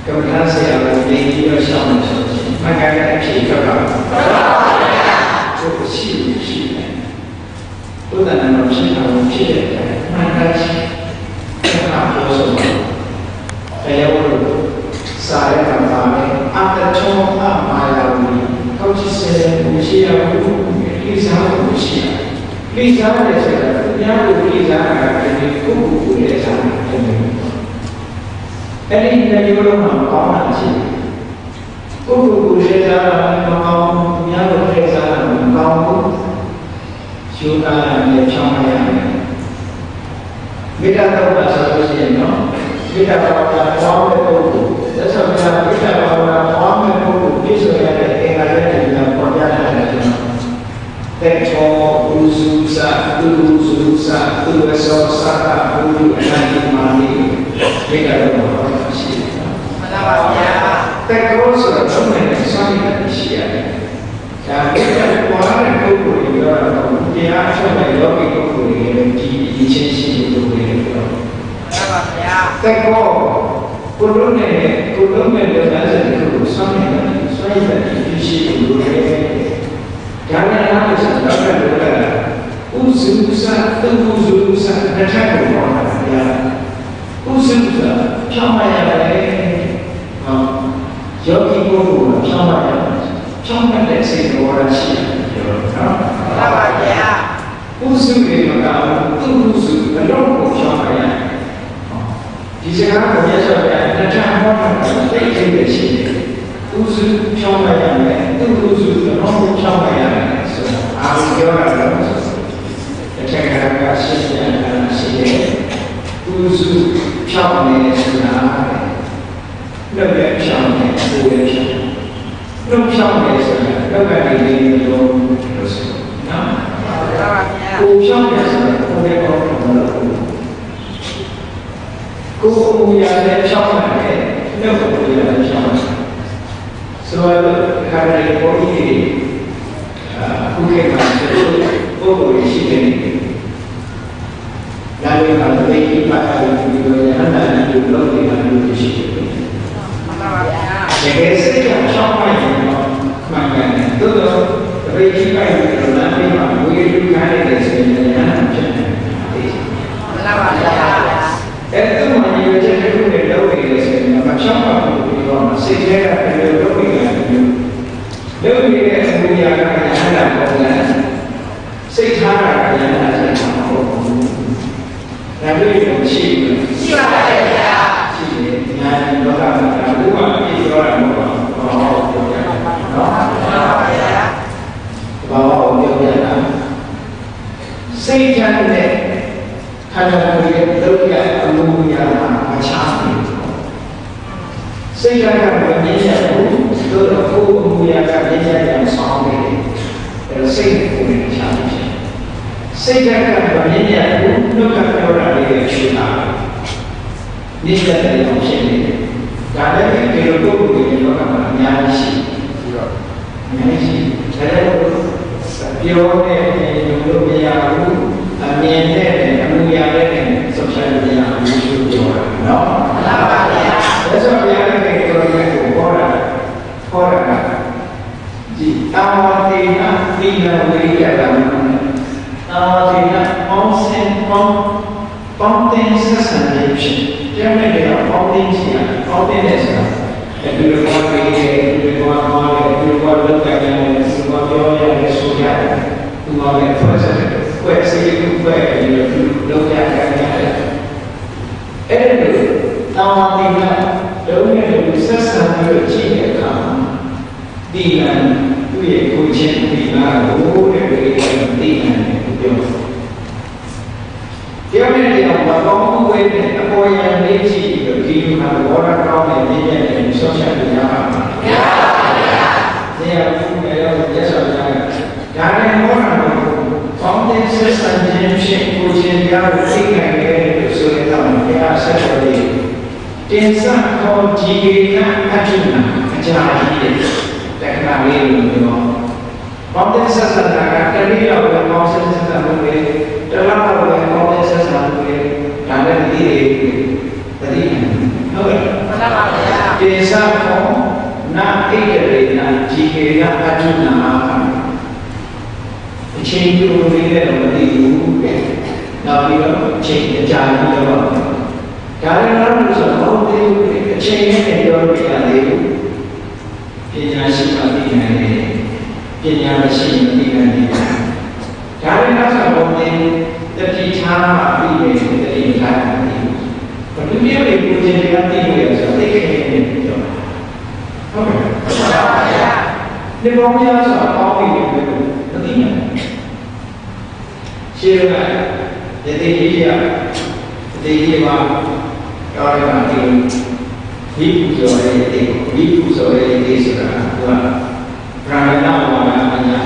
ကမ္ဘာဆရာကိုနေပြီးတော့ရှောင်းနေဆိုရင်မကတဲ့အဖြစ်တော့ပါဘူး။ဟုတ်ရှိတယ်။ဘုရားနာမဖြစ်တာကိုဖြစ်တယ်။မှန်တယ်။ဒါကပြောဆိုတယ်။တရားဝလို့စာရကပါမယ်။အတ္တချုံအမာယာဝီကောက်ချစ်စေကိုရှိရဘူး။ဒီစားကိုရှိရ။ဒီစားတဲ့ဆိုတာဘုရားကိုဒီစားတာကဒီကိုယ်ကိုယ်ရဲ့စားတယ်။အဲ့ဒီနေရာလုံးမှာကောင်းတာရှိတယ်။ကိုယ်ကိုယ်ရဲ့စားတာမကောင်းဘူး။များလို့ရဲ့စားတာမကောင်းဘူး။ယူတာနဲ့ချောင်းရရတယ်။မေတ္တာတော်ဆိုလို့ရှိရင်နော်မေတ္တာတော်ကဘောင်းတဲ့ပုဂ္ဂိုလ်သက်ဆောင်တာမေတ္တာတော်ကဘောင်းတဲ့ပုဂ္ဂိုလ်ပြည့်စုံရတဲ့အင်္ဂါရပ်တွေကပေါ်ပြလာတယ်ကျွန်တော်။တေချောဥစုစာသူစုစာသူဝဆောစာတာဘုရားအနာတိမာနီမေတ္တာတော်ရှိတယ်။မှန်ပါဗျာ။တက်ကောဆိုတော့ဆုံးနေတဲ့ဆွမ်းရည်ရှိရတယ်။ဒါပေမဲ့ပွားတဲ့ပုဂ္ဂိုလ်တွေကတော့တရားထုတ်တဲ့ယောဂီပုဂ္ဂိုလ်တွေလည်းဒီအချင်းရှိတဲ့ပုဂ္ဂိုလ်တွေပြောမှန်ပါဗျာ။တက်ကောကိုလုံးနဲ့ကိုလုံးနဲ့လည်းဒါဆိုကိုဆွမ်းရည်ဆွမ်းရည်ရှိတဲ့လူတွေဒါနဲ့လည်းဆိုတော့ဥစုစာတုစုစာတစ်ထပ်ကိုပေါ်တာဗျာဥစုစာဖြောင်းမရတယ်ဟောယောဂီပုဂ္ဂိုလ်ကဖြောင်းမရတယ်ဖြ ဖြောင်းမဲ့တဲ့စိတ်တော်ရရှိတယ်ပြောတော့နော်မှန်ပါဗျာဥစုတွေမှာကသူ့ဥစုအလုံးကိုဖြောင်းလိုက်ရတယ်ဒီစကားကိုမြတ်စွာဘုရားတခြားဟောတာသိသိပဲရှိတယ်ဥစုဖြောင်းလိုက်ရတယ်သူ့ဥစုအလုံးကိုဖြောင်းလိုက်ရတယ်ဆိုတော့အာရုံပြောတာတော့တစ်ချက်ကရှင်းပြတာရှိတယ်ဥစုဖြောင်းနေဆိုတာလည်းပဲဖြောင်းနေကိုယ်လည်းဖြောင်းလုံးဖြောင်းနေဆိုတာတော့ကနေလေးလို့ဆိုနော်ကိုဖြောင်းနေဆိုတာကိုယ်လည်းတော့မလုပ်ဘူးကိုယ်မူရတဲ့ဖြောင်းတယ်လည်းကိုယ်ရတဲ့ဖြောင်းဆိုတော့ခါရီပေါ်ကြီးခုခေတ်မှာပုဂ္ဂိုလ်ရှိနေတယ်လာလို့ကလည်းဒီမှာဒီလိုရဟန္တာတွေလုပ်နေတာမျိုးရှိတယ်မှန်ပါဗျာတကယ်စိတ်ကချောင်းလိုက်ရင်တော့မှန်တယ်သို့တော့တပည့်ကြီးပိုင်ပြီးတော့လမ်းလေးမှာဝေလူခိုင်းတဲ့ဆိုရင်လည်းရဟန္တာဖြစ်တယ်မှန်ပါဗျာအဲ့ဒါမှဒီလိုချက်တွေလုပ်နေတယ်ဆိုရင်မချောင်းပါဘူးပြီးတော့စိတ်ထဲကဘယ်လိုလုပ်နေလဲမျိုးလုပ်နေတဲ့အမှုရာကရဟန္တာပုံစံစိတ်ထားတာရဟန္တာစိတ်ထားမှာပေါ့ဒါလေးကိုရှိတယ်ရှိပါပါဗျာရှိတယ်ညာလောကမှာဘုရားပြည့်ပြောတာမဟုတ်ပါဘူးဟောပြောတယ်နော်မှန်ပါဗျာဘာလို့ပြောရတာစိတ်ဓာတ်နဲ့ခန္ဓာကိုယ်ရဲ့ဒုက္ခအမှုရာမှာမချားဘူးစိတ်ဓာတ်ကမမြင်ရဘူးသို့တော့ကိုယ်အမှုရာကမြင်ရတဲ့ဆောင်းနေတယ်အဲစိတ်ကိုယ်နဲ့ချားတယ်စိတ်ဓာတ်ကမမြင်ရဘူးဒုက္ခပြောတာလေးကိုချူတာနေတဲ့အောင်ဖြစ်နေတယ်ဒါလည်းဒီလိုပုဂ္ဂိုလ်တွေလောကမှာအများကြီးရှိပြီးတော့အများကြီးဒါလည်းပြောတဲ့လို့မရဘူးအမြင်နဲ့အမှုရတဲ့ဆက်ဆက်လို့ရအောင်လို့ပြောတာနော်မှန်ပါဗျာဒါဆိုဘုရားလည်းပြောတဲ့ကိုဟောတာဒီတာဝတိနာမိနဝိရကမတာဝတိနာပေါင်းစင်ပေါင်းတင်ဆက်ဆံခြင်းဖြစ်တယ်။ကျမ်းနဲ့ပေါင်းတင်ခြင်းပေါင်းတင်တဲ့ဆိုတာဒီလိုပါပဲဒီလိုပါမှာဒီလိုပါလုပ်ကြတယ်ဒီလိုပါပြောရတယ်ဆိုရတယ်ဒီမှာလည်းဖွင့်စတယ်ဖွင့်စီဖွင့်ဒီလိုလုပ်ကြတယ်အဲ့ဒီတာဝတိနာလုံးနဲ့ဆက်ဆံပြီးကြည့်တဲ့အခါဒီလန်သူ့ရဲ့ကိုယ်ချင်းဒီလာကိုတဲ့ဒီလန်ဒီလန်ကိုပြောပြောတဲ့နေရာမှာဘောင်းဝဲတဲ့အပေါ်ယံလေးကြည့်ပြီးဒီလိုမှာဘောရကောင်းတဲ့မြင့်မြတ်တဲ့ဆောက်ရှောက်ရပါမယ်။ရပါဗျာ။နေရာကိုလည်းရက်ဆောက်ရတာ။ဒါနဲ့ဘောရကောင်းပေါင်းတဲ့ဆက်ဆံခြင်းဖြင့်ကိုချင်းတရားကိုသိနိုင်ခဲ့တဲ့ဆိုတဲ့တော့ဘုရားဆက်တော်လေးတင်စခေါ်ကြည်ကေနအထုနာအကြာကြီးတဲ့တက္ကနာလေးကိုပြောပေါင်းတဲ့ဆက်ဆံတာကတတိယဘယ်ပေါင်းဆက်ဆံမှုလဲတလားဘယ်ပေါင်းတဲ့ဆက်ဆံမှုလဲဒါလည်းဒီတွေတတိယဟုတ်ကဲ့မှန်ပါဗျာတင်စခေါ်နာဣတရေနာကြည်ကေနအထုနာအချိန်ပြုလို့လည်းမသိဘူးတဲ့နောက်ပြီးတော့အချိန်အကြာကြီးတော့ဒါလည်းတော့ဆိုတော့ဒီအချိန်နဲ့ပြောပြရသေးဘူးပညာရှိမှသိနိုင်တယ်ပညာမရှိမှသိနိုင်တယ်ဒါလည်းတော့ဆိုတော့ဒီတတိထားမှပြီးတယ်တတိထားမှပြီးဘယ်လိုမျိုးလဲကိုယ်ချင်းတွေကသိရတယ်ဆိုသိခဲ့တယ်ပြောတာဟုတ်ကဲ့ပါဗျာဒီဘောင်းများဆိုတော့ကောင်းပြီလို့မသိနိုင်ရှင်းလိုက်ဒီတိကြီးရဒီကြီးမှာပြောရတာဒီဒီပူဇော်ရဲ့ဒီဒီပူဇော်ရဲ့ဒီဆိုတာကဗရာဏနာဝါဒအညာ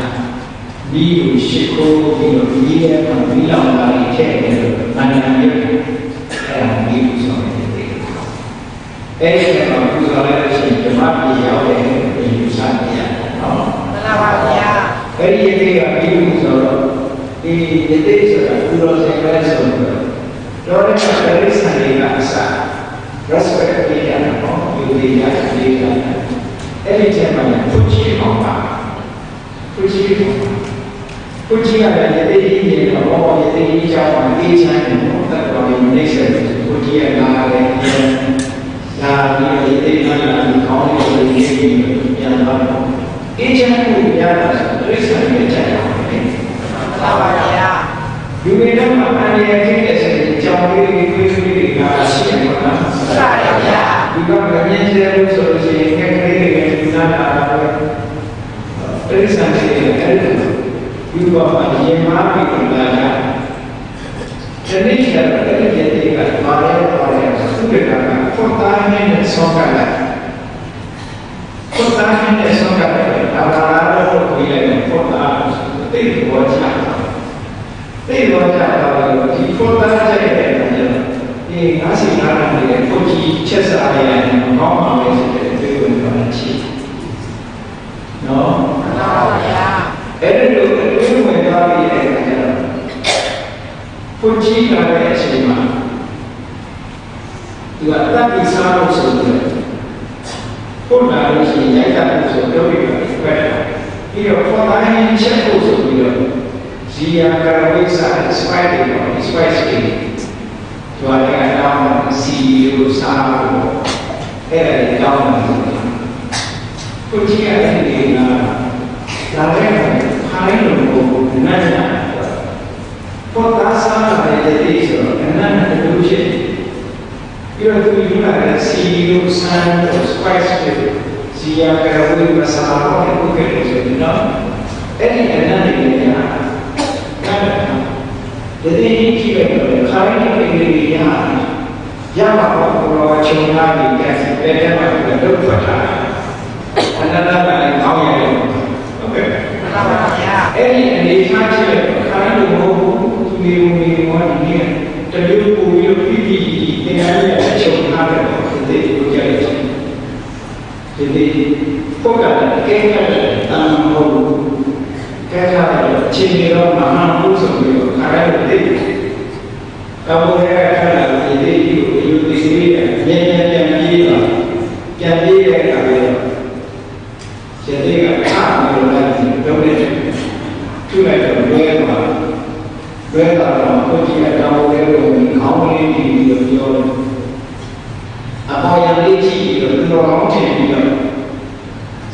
ဒီကိုရှိခိုးပြီးတော့ဒီရဲ့မှာဒီလောင်လာထည့်တယ်လို့မန္တန်ရဲ့အဲ့ဒါဒီပူဇော်ရဲ့ဒီအဲ့ဒီမှာပူဇော်ရဲ့ရှင်ဓမ္မပြည်ရောက်တဲ့ဒီယူဆတရားနော်မှန်ပါဗျာအဲ့ဒီရဲ့ကဒီပူဇော်တော့ဒီယတိဆိုတာပူဇော်စေပဲဆိုတော့တဲ့ပရိစ္ဆာန်တွေကအစား respect ပေးရတာပေါ့ဒီလိုရရေးတာအဲ့ဒီချက်မှာဖုချီအောင်ပါဖုချီကလည်းယတိကြီးနေတော့ယတိကြီးကြောင့်အေးချမ်းတယ်ပေါ့တက်တော်ပြီးနေဆက်ဖုချီကလာတယ်လာပြီးယတိကလည်းကောင်းတယ်လို့ရေးပြီးပြန်သွားတော့ အေးချမ်းမှုရတာဆိုတိရစ္ဆာန်တွေကြိုက်အောင်လေ သာပါဗျာ လူတွေတော့အန္တရာယ်ကြီးတဲ့ဆိုရင်ကြောင်လေးတွေတွေးတွေးတွေကရှိရမှာလား သာပါဗျာ ဒီကမမြင်သေးလို့ဆိုလို့ရှိရင်ငယ်ကလေးတွေလူနာတာပဲတိရစ္ဆာန်တွေအဲ့ဒါဒီဘောမှာရေမားပြီးလာတာဒီနေ့ကျတော့အဲ့ဒီရဲ့တွေကပါလဲသူတွေကဖွင့်သားနဲ့ဆောင်းကြတယ်ဖွင့်သားနဲ့ဆောင်းကြတယ်ဒါလာတော့ကိုယ်လည်းဖွင့်သားတိတ်ဘောချတိတ်ဘောချတော့ဒီဖွင့်သားတဲ့ဒီငါးစီနားနေတဲ့ကိုကြီးချက်စားရရင်ကောင်းပါလေဆိုတဲ့ဒီလိုမျိုးချီနော် သာပါဗျာ အဲ့ဒီလိုဒီလိုဝင်သွားပြီးတဲ့အခါကျတော့ကိုကြီးလာတဲ့အချိန်မှာသူကတပ်ပြီးစားလို့ဆိုတယ်ပုံလာလို့ရှိရင်ရိုက်တာလို့ဆိုတော့ပြောပြီးပဲပြီးတော့ပေါ်တိုင်းချက်ဖို့ဆိုပြီးတော့ဇီယာကဝိစာစပိုက်တွေပေါ့စပိုက်တွေသူကလည်းတောင်းတာစီလို့စားလို့အဲ့ဒါလည်းတောင်းတာကိုကြီးကလည်းဒီကလာတဲ့ခိုင်းလို့နတ်ညာပေါ်သားစားတဲ့တည်းဆိုတော့နတ်နဲ့လူချင်းပြီးတော့သူယူလာတဲ့စီလိုဆန်တို့ spice တွေစီယာကဝိမစာတော့ဘုကေလို့ဆိုတော့အဲ့ဒီအနန္တတွေညာကဲဒီနေ့ကြည့်လိုက်တော့ခိုင်းတဲ့ပြည်တွေရမှာပေါ့ဘောချုံလာပြီးကဲတဲ့တဲ့မှာတော့ထွက်လာအနန္တကလည်းကောင်းရတယ်ဟုတ်ကဲ့ သာပါဗျာ အဲ့ဒီအနေထားကြည့်လိုက်တော့ခိုင်းလို့မဟုတ်ဘူးဒီဝါဒီနေ့တမျိုးပူပြီးပြီးတရားရအချုပ်ထားတယ်ဒီလိုကြည့်လိုက်ဒီပုဂ္ဂိုလ်ကဲကဲတမ်းမဟုတ်ဘူးကဲကတော့ချိန်နေတော့မဟာဘူးဆိုပြီးတော့ခါရတဲ့တိကဘောရဲခါလာဒီဒီကိုယူဒီစီရဲ့မြဲမြဲပြန်ပြီးတော့ပြန်ပြီးတဲ့အခါကျတော့ခြေတွေကခါပြီးတော့လည်းတော့နေတယ်သူ့လိုက်တော့လွဲသွားတော့ကိုကြည့်ရတော့ဘယ်လိုခေါင်းလေးပြီးတော့ပြောတယ်အပေါ်ရလေးကြည့်ပြီးတော့သူတော်ကောင်းထင်ပြီးတော့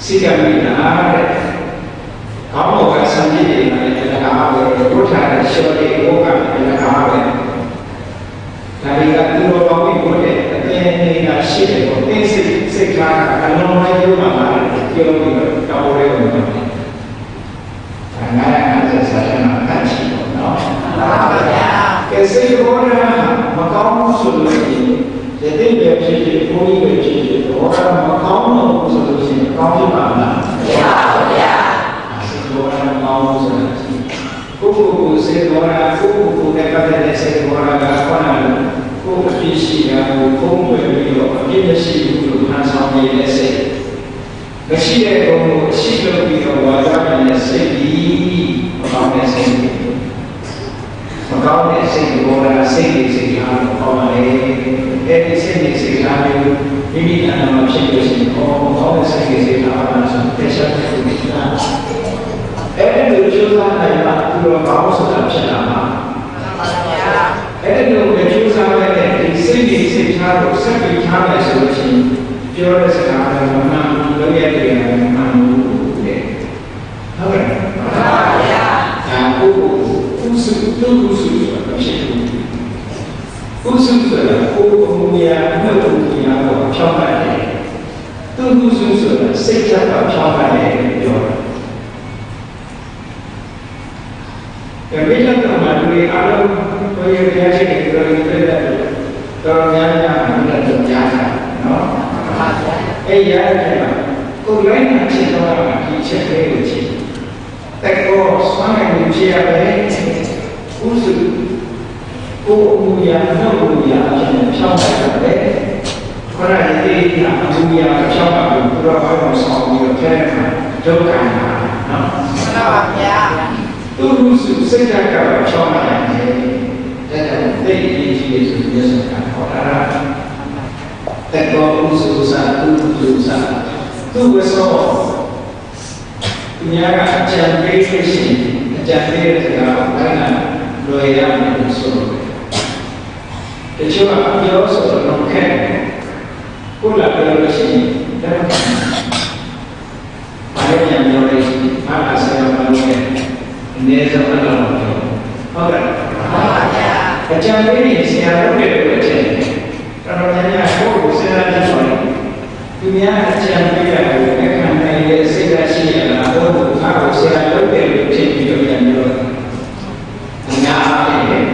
စိတ်ကမိတာတဲ့ခေါင်းပေါ်ကစံကြည့်နေတာလည်းတခါပဲဘုရားရဲ့ရှောတဲ့ဘုကလည်းတခါပဲဒါတွေကသူတော်ကောင်းပြီးဘုရားအသင်တွေကရှိတယ်ပေါ့သိစိတ်ထားအလုံးလိုက်ရုံမှာပြောပြီးတော့တော်ရဲဝင်တယ်ဒါငါကဆက်ဆံတာအချီပေါ့နော် သာပါဗျာ ကဲစိတ်ဘောရမကောင်းဘူးဆိုလို့ရှိရင်ယသိပဲဖြစ်ဖြစ်ဘုန်းကြီးပဲဖြစ်ဖြစ်ဘောရမကောင်းတော့ဆိုလို့ရှိရင်ကောင်းဖြစ်ပါလား မရပါဗျာ စိတ်ဘောရမကောင်းဘူးဆိုတာကိုစိတ်ဘောရကိုနဲ့ပတ်သက်တဲ့စိတ်ဘောရကခေါင်းလာကိုအပြည့်ရှိတာကိုဖုံးပြပြီးတော့အပြည့်မရှိဘူးလို့ခံဆောင်နေတဲ့စိတ်မရှိတဲ့ဘုံကိုအရှိလို့ပြီးတော့ဝါဒနဲ့စိတ်ကြီးမကောင်းတဲ့စိတ်မကောင်းတဲ့စိတ်ဘောရစိတ်တွေစိတ်အားလို့ခေါ်ပါတယ်။အဲဒီစိတ်တွေစိတ်အားမျိုးမိမိအနာမှာဖြစ်လို့ရှိရင်မကောင်းတဲ့စိတ်တွေစိတ်အားမှာဆိုတဲ့ချက်တွေဖြစ်တာ။အဲဒီလိုကြိုးစားနိုင်မှသူတော်ကောင်းဆိုတာဖြစ်လာမှာ သာပါဗျာ ။အဲဒီလိုကြိုးစားရတဲ့ဒီစိတ်တွေစိတ်အားကိုစက်ပြီးထားမယ်ဆိုလို့ရှိရင်ပြောတဲ့စကားကမှန်လို့ရတဲ့နေရာမှာမှန်လို့တဲ့။ဟုတ်ကဲ့။ သာပါဗျာ ဒါကိုဥစုတုစုဆိုတာဖြစ်တယ်ဥစုဆိုတာကိုယ်ကိုယ်ရာအမှုကိုရာကိုဖြောင်းပါတယ်တုစုဆိုတာစိတ်ဓာတ်ကဖြောင်းပါတယ်ပြောတာဒါပေမဲ့တော့မှဒီအားလုံးကိုယ်ရဲ့တရားရှိတဲ့ကြောင့်ပြည့်တဲ့တော်များများအမှန်တော့ကြားတာနော် သာပါဗျာ အဲ့ရတဲ့မှာကိုယ်လည်းအချင်းတော်ကဒီချက်လေးကိုချင်းတက်တော့ဆွမ်းနိုင်မှုဖြစ်ရတယ်ဥစုကိုအမှုရာနှုတ်မှုရာအဖြစ်ဖြောင်းလိုက်တယ်ခရယတိကအမှုရာဖြောင်းတာကိုဘုရားဟောဆောင်ပြီးတော့ထဲမှာဒုက္ခနာနော် သာပါဗျာ သူ့စုစိတ်ဓာတ်ကဖြောင်းလာတယ်တဲ့သိအရေးကြီးတဲ့ဆိုရစကားဟောတာတက်တော့ဥစုစာဥစုစာသူ့ဝဆောညာကအကြံပေးလို့ရှိရင်အကြံပေးတဲ့စကားကိုလည်းလွယ်ရမယ်လို့ဆိုတယ်တချို့ကပြောဆိုတော့ခက်ကိုလာပြောလို့ရှိရင်ဒါဘာ လေးပြန်ပြောလိုက်ဘာသာဆရာမလို့နဲ့အနေဆုံးအလုံးပြောဟုတ်ကဲ့ မှန်ပါဗျာ အကြံပေးရင်ဆရာတို့ရဲ့အတွက်ချက်တော်တော်များများကိုယ်ကိုစဉ်းစားကြည့်ပါဦးသူများအကြံပေးတာကိုလက်ခံနိုင်တဲ့စိတ်ဓာတ်ရှိရလားဘုရားကိုဆရာလုပ်တယ်လို့ဖြစ်ပြီးတော့ပြန်ပြောတာအများအားဖြင့် မှန်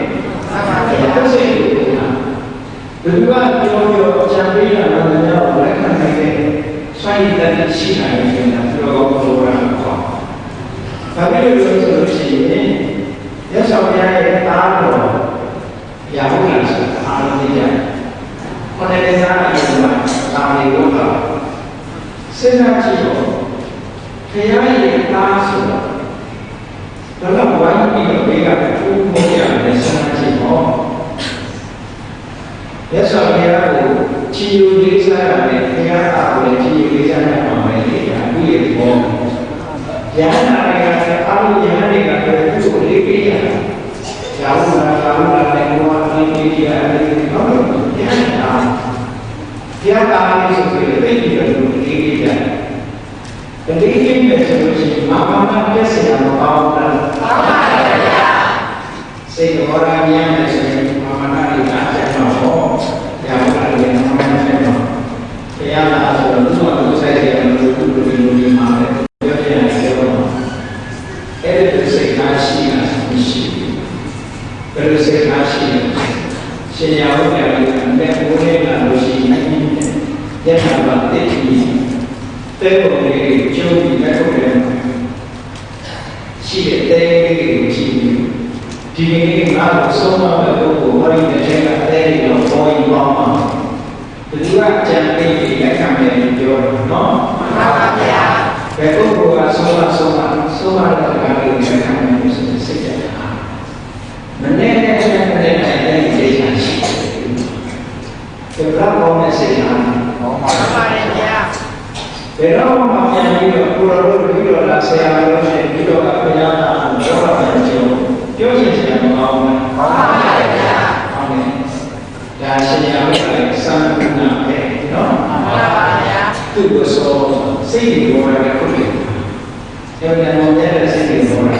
ပါဗျာ ဘုရားစိတ်ကိုဘယ်သူကပြောအကြံပေးတာလည်းတော့လက်ခံနိုင်တဲ့စိုက်တဲ့ရှိနိုင်တယ်နော်ဘုရားကိုပြောတာပေါ့ဒါပေမဲ့လို့ဆိုလို့ရှိရင်ရသော်ဘုရားရဲ့သားတော်ရာဟုလာဆိုတာအားလုံးသိကြတယ်။ခေါင်းနဲ့စားအရင်ကသာမေဘုရားစဉ်းစားကြည့်တော့ဘုရားရဲ့သားဆိုတာဘယ်တော့ဝိုင်းပြီးတော့ဘေးကတူးမိုးရတယ်စဉ်းစားကြည့်တော့ရသော်ဘုရားကိုချီယူလေးစားရတယ်ဘုရားသားကိုလည်းချီယူလေးစားရမှာပဲလေ။အခုရဲ့ဘောယန္တာတွေကအားလုံးယန္တာတွေကလည်းသူ့ကိုလေးပေးရတယ်။ရာဟုလာလည်းဘုရားလေးပေးရတယ်နော်။ယန္တာဘုရားသားလေးဆိုပြီးသိပြီးတော့လေးပေးရတယ်။ဒီလေးပေးမယ်ဆိုလို့ရှိရင်မာမနာပြည့်စရာမကောင်းဘူးလား။ကောင်းပါရဲ့ဗျာ။စိတ်တော်ရာဉာဏ်နဲ့ဆိုရင်မာမနာလေးကကျန်တော့ရာဟုလာလည်းမာမနာကျန်တော့ဘုရားသားဆိုတော့သူ့ဘာလို့ဆိုင်ရမလို့သူ့လိုလိုမှာလဲ။ပြောပြရတယ်တော့အဲ့ဒီစိတ်အားရှိတာမရှိဘူးဘယ်လိုစိတ်အားရှိလဲရှင်ရဟုတ်တယ်အမဲ့ဘိုးလေးလာလို့ရှိရင်ယထာဘတိတိတဲပုံလေးကျုံးပြီးလက်ထုတ်တယ်ရှိတဲ့တဲလေးကိုကြည့်ဒီနေ့ငါ့ကိုဆုံးမမဲ့ပုဂ္ဂိုလ်ဟောဒီတဲ့ထဲကတဲလေးတော့ပေါ်ရင်ပေါင်းမှာဘယ်သူကကြံပြီးလက်ခံတယ်ပြောတော့နော်မှန်ပါဗျာဘယ်ပုဂ္ဂိုလ်ကဆုံးမတဲ့ကားလေးကိုခံနိုင်လို့ဆိုစိတ်ကြတာမနေ့ကဆက်တဲ့တဲ့စိတ်ချရှိတယ်ဒါကဘောနဲ့စိတ်ချဟောမှာပါရဲ့ဗျာဘယ်တော့မှပြန်ပြီးတော့ကိုယ်တော်တို့ပြီးတော့လာဆရာတော်ရှိပြီးတော့ဘုရားသားကိုပြောတာကြုံပြောရင်ဆရာမအောင်ဘူးဟောပါရဲ့ဗျာဟုတ်တယ်ဒါရှင်ရမယ်စံနာပဲနော်မှန်ပါဗျာသူ့ကိုဆိုစိတ်ကိုရောရခုလေကျောင်းတော်ရဲ့စိတ်ကိုရောရ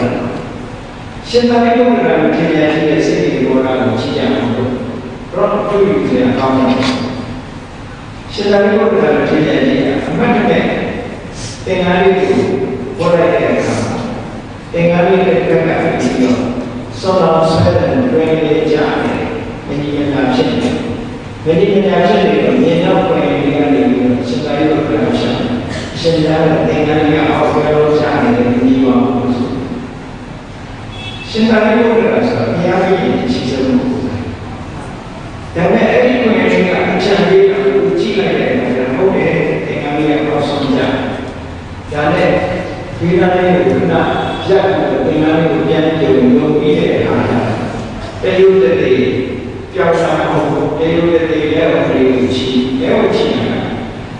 ရှင်သာရိပုတ္တရာဖြစ်ရတဲ့စိတ်ကိုရောရကိုကြည့်ရအောင်လို့တော့တွေ့ရအောင်ရှင်သာရိပုတ္တရာဖြစ်ရတဲ့အမှတ်တမဲ့သင်္ဃာလေးကိုပေါ်လိုက်တဲ့အခါသင်္ဃာလေးရဲ့ကက်ကပြီးတော့ဆောတော်ဆွဲတဲ့တွင်လေးကြားတယ်မင်းကြီးများဖြစ်တယ်မင်းကြီးများဖြစ်တယ်တော့မြင်တော့ပွင့်လေးကနေပြီးတော့ရှင်သာရိပုတ္တရာဖြစ်တယ်ရှင်သာရိပုတ္တရာသင်္ဃာလေးကအောက်ပြောကြားနေတဲ့ဒီပါဘူးရှင်သာရိပုတ္တရာဆိုတာဘုရားကြီးရဲ့ချီးကျူးမှုဒါပေမဲ့အဲ့ဒီကိုယ်ကအချမ်းလေးကိုကြည့်လိုက်တဲ့အခါကျတော့ဟုတ်တယ်သင်္ဃာလေးကအောက်ဆုံးကြဒါနဲ့ဒီနာလေးကိုကရက်ပြီးသင်္ဃာလေးကိုပြန်ကြည့်လို့ပြီးတဲ့အခါကျတယုတတိပြောင်းစားအောင်တယုတတိရဲ့အရေးကိုချီရဲ့ကိုချီနေတာ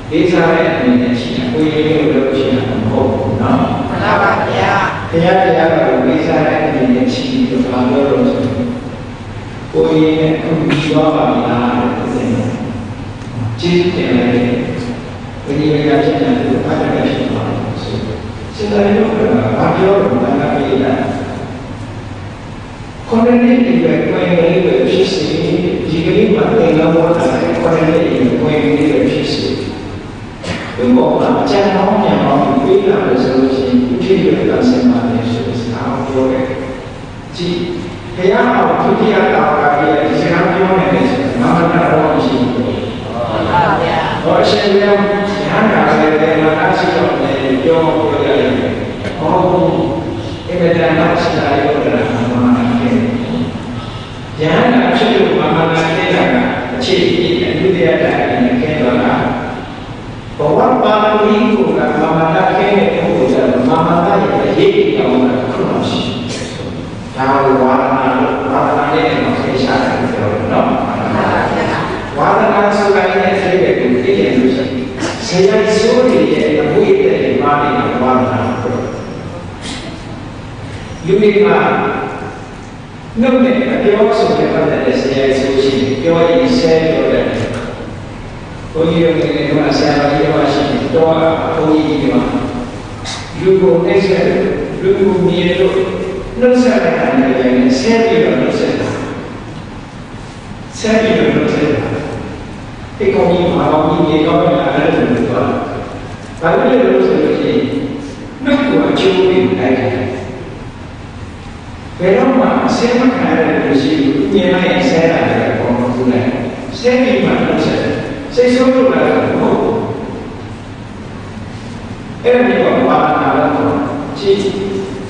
ဒီစားတဲ့အနေနဲ့ချီတာကိုယ်ရင်းလို့ချီတာမဟုတ်ဘူးနော်မှန်ပါဗျာဘုရားတရားကိုဒီစားတဲ့အနေနဲ့ချီလို့ပြောလို့ဆိုကိုယ်ရင်းနဲ့အခုပြီးသွားပါလားတဲ့ကျေးဇူးတင်တယ်ဝိညာဉ်ရေးဖြစ်တဲ့သူအားလည်းဖြစ်သွားတယ်ဆိုစေတနာ့ဘုရားဘာပြောလို့ဘာသာပြေးတာခေါင်းနဲ့ဒီပဲကိုယ်ရေးပဲဖြစ်စီဒီကလေးမှာတင်လာတော့တယ်ခေါင်းနဲ့ဒီကိုယ်ရေးပဲဖြစ်စီဒီဘောကအကျဉ်းအောင်ပြန်အောင်ပြေးလာလို့ဆိုလို့ရှိရင်ဒီဖြစ်ရတဲ့ဆင်ပါတယ်ဆိုတဲ့စကားကိုပြောတယ်ကြည့်ဘုရားတော်ဒုတိယတာဝကရဲ့ဒီစကားပြောနေတယ်ဆိုတော့နာမနာတော်ရှိတယ်ဟုတ်ပါဗျာဟောရှင်ဘုရားဉာဏ်ကလည်းမနာရှိတော့တယ်ပြောရတယ်ဟောအမေတ္တာမရှိတာရောလားမမနာခဲ့ဉာဏ်ကဖြစ်လို့မမနာခဲ့တာကအခြေအမြစ်အဒုတိယတာနဲ့ခဲတော့လားဘဝပါဠိကိုကမမနာခဲ့တဲ့ပုဂ္ဂိုလ်ကမမနာရဲ့အရေးအကြောင်းကခုနရှိဒါဝါဒနာနဲ့တော့ဆေးရှာတယ်ပြောတယ်နော်ဝါဒနာဆိုတာရဲ့စိတ်ကိုသိရင်လို့ရှိရင်ဆရာဆိုးရဲ့အမှုရဲ့ပါဠိကဝါဒနာလူတွေကနှုတ်နဲ့ပြောဆိုတဲ့ပတ်သက်တဲ့ဆရာဆိုရှိပြောရင်ဆဲပြောတယ်ဘုန်းကြီးတို့ကလည်းဆရာကြီးတော်ရှိတော့ဘုန်းကြီးက လူကိုနှိမ့်ဆက်လူကိုမြင်လို့နှုတ်ဆက်တဲ့အနေနဲ့ဆက်ပြီးတော့နှုတ်ဆက်တာဆက်ပြီးတော့နှုတ်ဆက်တာဒီကောင်ကြီးမှာတော့ဒီကောင်ကြီးအဲ့လိုလုပ်သွားဘာလို့လဲလို့ဆိုလို့ရှိရင်နှုတ်ကိုအချိုးပြီးလိုက်တယ်ဘယ်တော့မှဆက်မခံရတဲ့လူရှိဘူးမြင်လိုက်ဆဲတာလည်းပေါ်မှာဘူးလေဆဲပြီးမှနှုတ်ဆက်စိတ်ဆိုးလို့လည်းမဟုတ်ဘူးအဲ့ဒီတော့ဘာသာတော့ကြည့်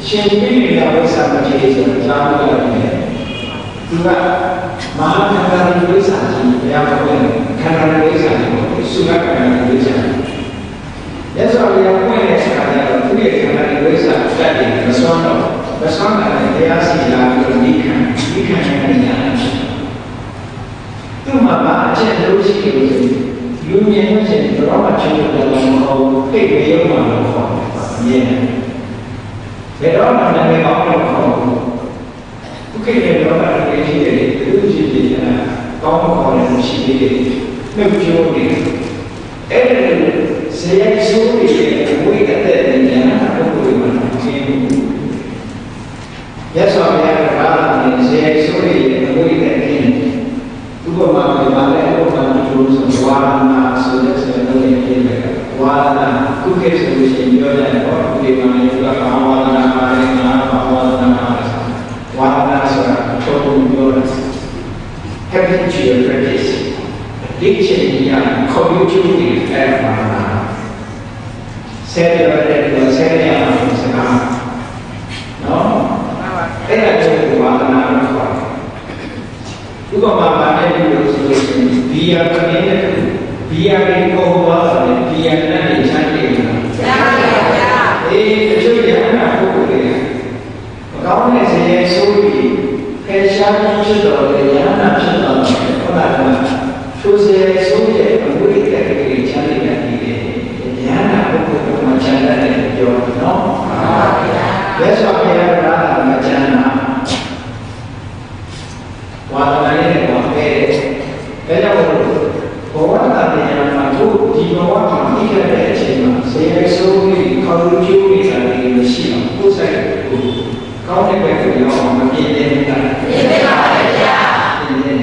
ရှင်ပြီးနေတာဝိသမဖြစ်ဆိုတော့ကြားလို့ရတယ်သူကမဟာခန္ဓာဝိသကြီးဘုရားပြောတယ်ခန္ဓာဝိသကြီးကိုသုခခန္ဓာဝိသကြီးရသော်ဘုရားပွင့်တဲ့ဆရာကတော့သူ့ရဲ့ခန္ဓာဝိသတတ်တယ်မစွမ်းတော့မစွမ်းတာလည်းတရားစီလာပြီးတော့နိခံတဲ့ဉာဏ်သူ့မှာအချက်လို့ရှိလို့လူမြင်လို့ရှိရင်တော့မှချင်းလို့လည်းမဟုတ်ဘူးသိကြရုံမှတော့ခေါ်တယ်ဘယ်တော့မှလည်းကောင်းလို့ခေါ်ဘူးခုခေတ်ရဲ့တော့လည်းရှိတယ်သူကြည့်ကြည့်တာကောင်းခေါ်တယ်ရှိသေးတယ်နှုတ်ကြိုးနေအဲ့ဒီဇေယျဆိုးရဲ့ဝိကတဲ့ဉာဏ်ပုဂ္ဂိုလ်မှာရှင်းဘူးရသော်လည်းဘာလဲဇေယျဆိုးရဲ့ဝိကတဲ့ဉာဏ်ဥပမာဘာလဲဥပမာလို့ဆိုဝါဒနာဆိုတဲ့စကားလေးပြတယ်ဝါဒနာခုခေတ်ဆိုလို့ရှိရင်ပြောတယ်ဟောဒီမှာလည်းကဝါဒနာပါတယ်ငါဝါဒနာပါတယ်ဝါဒနာဆိုတာထုတ်လို့ပြောတယ် Having to your practice ဒီချိန်ကြီးက community အဲ့ဝါဒနာဆယ်ရတဲ့ကိုဆယ်ရအောင်စကားနော်အဲ့ဒါကိုဝါဒနာလို့ခေါ်တယ်ဥပမာဘာလဲလို့ဆိုလို့ရှိရင်ဘီယာကနေနဲ့ဘီယာကိုဟောသွားတယ်ဘီယာနဲ့ချမ်းတယ်လားချမ်းပါဗျာအေးတချို့ရဟန္တာပုဂ္ဂိုလ်တွေကမကောင်းတဲ့ဇေယျဆိုးပြီးခေရှားဖြစ်တော်တဲ့ရဟန္တာဖြစ်တော်တဲ့ဟုတ်လားထိုဇေယျဆိုးရဲ့အဝိတ္တကိချမ်းတယ်နေတယ်ရဟန္တာပုဂ္ဂိုလ်ကမှချမ်းတယ်ပြောနော်မှန်ပါဗျာလက်ဆောင်ရတာကမချမ်းသာဝါဒနာနဲ့ဝါပဲဒါကြောင့်ဘဝတတရားမှာသူဒီဘဝမှာဒီခဲ့တဲ့အချိန်မှာဇေယျဆိုးပြီးခေါ်လို့ကျိုးနေတာတွေရှိအောင်ကိုယ်ဆိုင်ကိုကောင်းတဲ့ဘက်ကိုရောက်အောင်မပြည့်နေတာပြည့်ပါပါဗျာဒီနေ့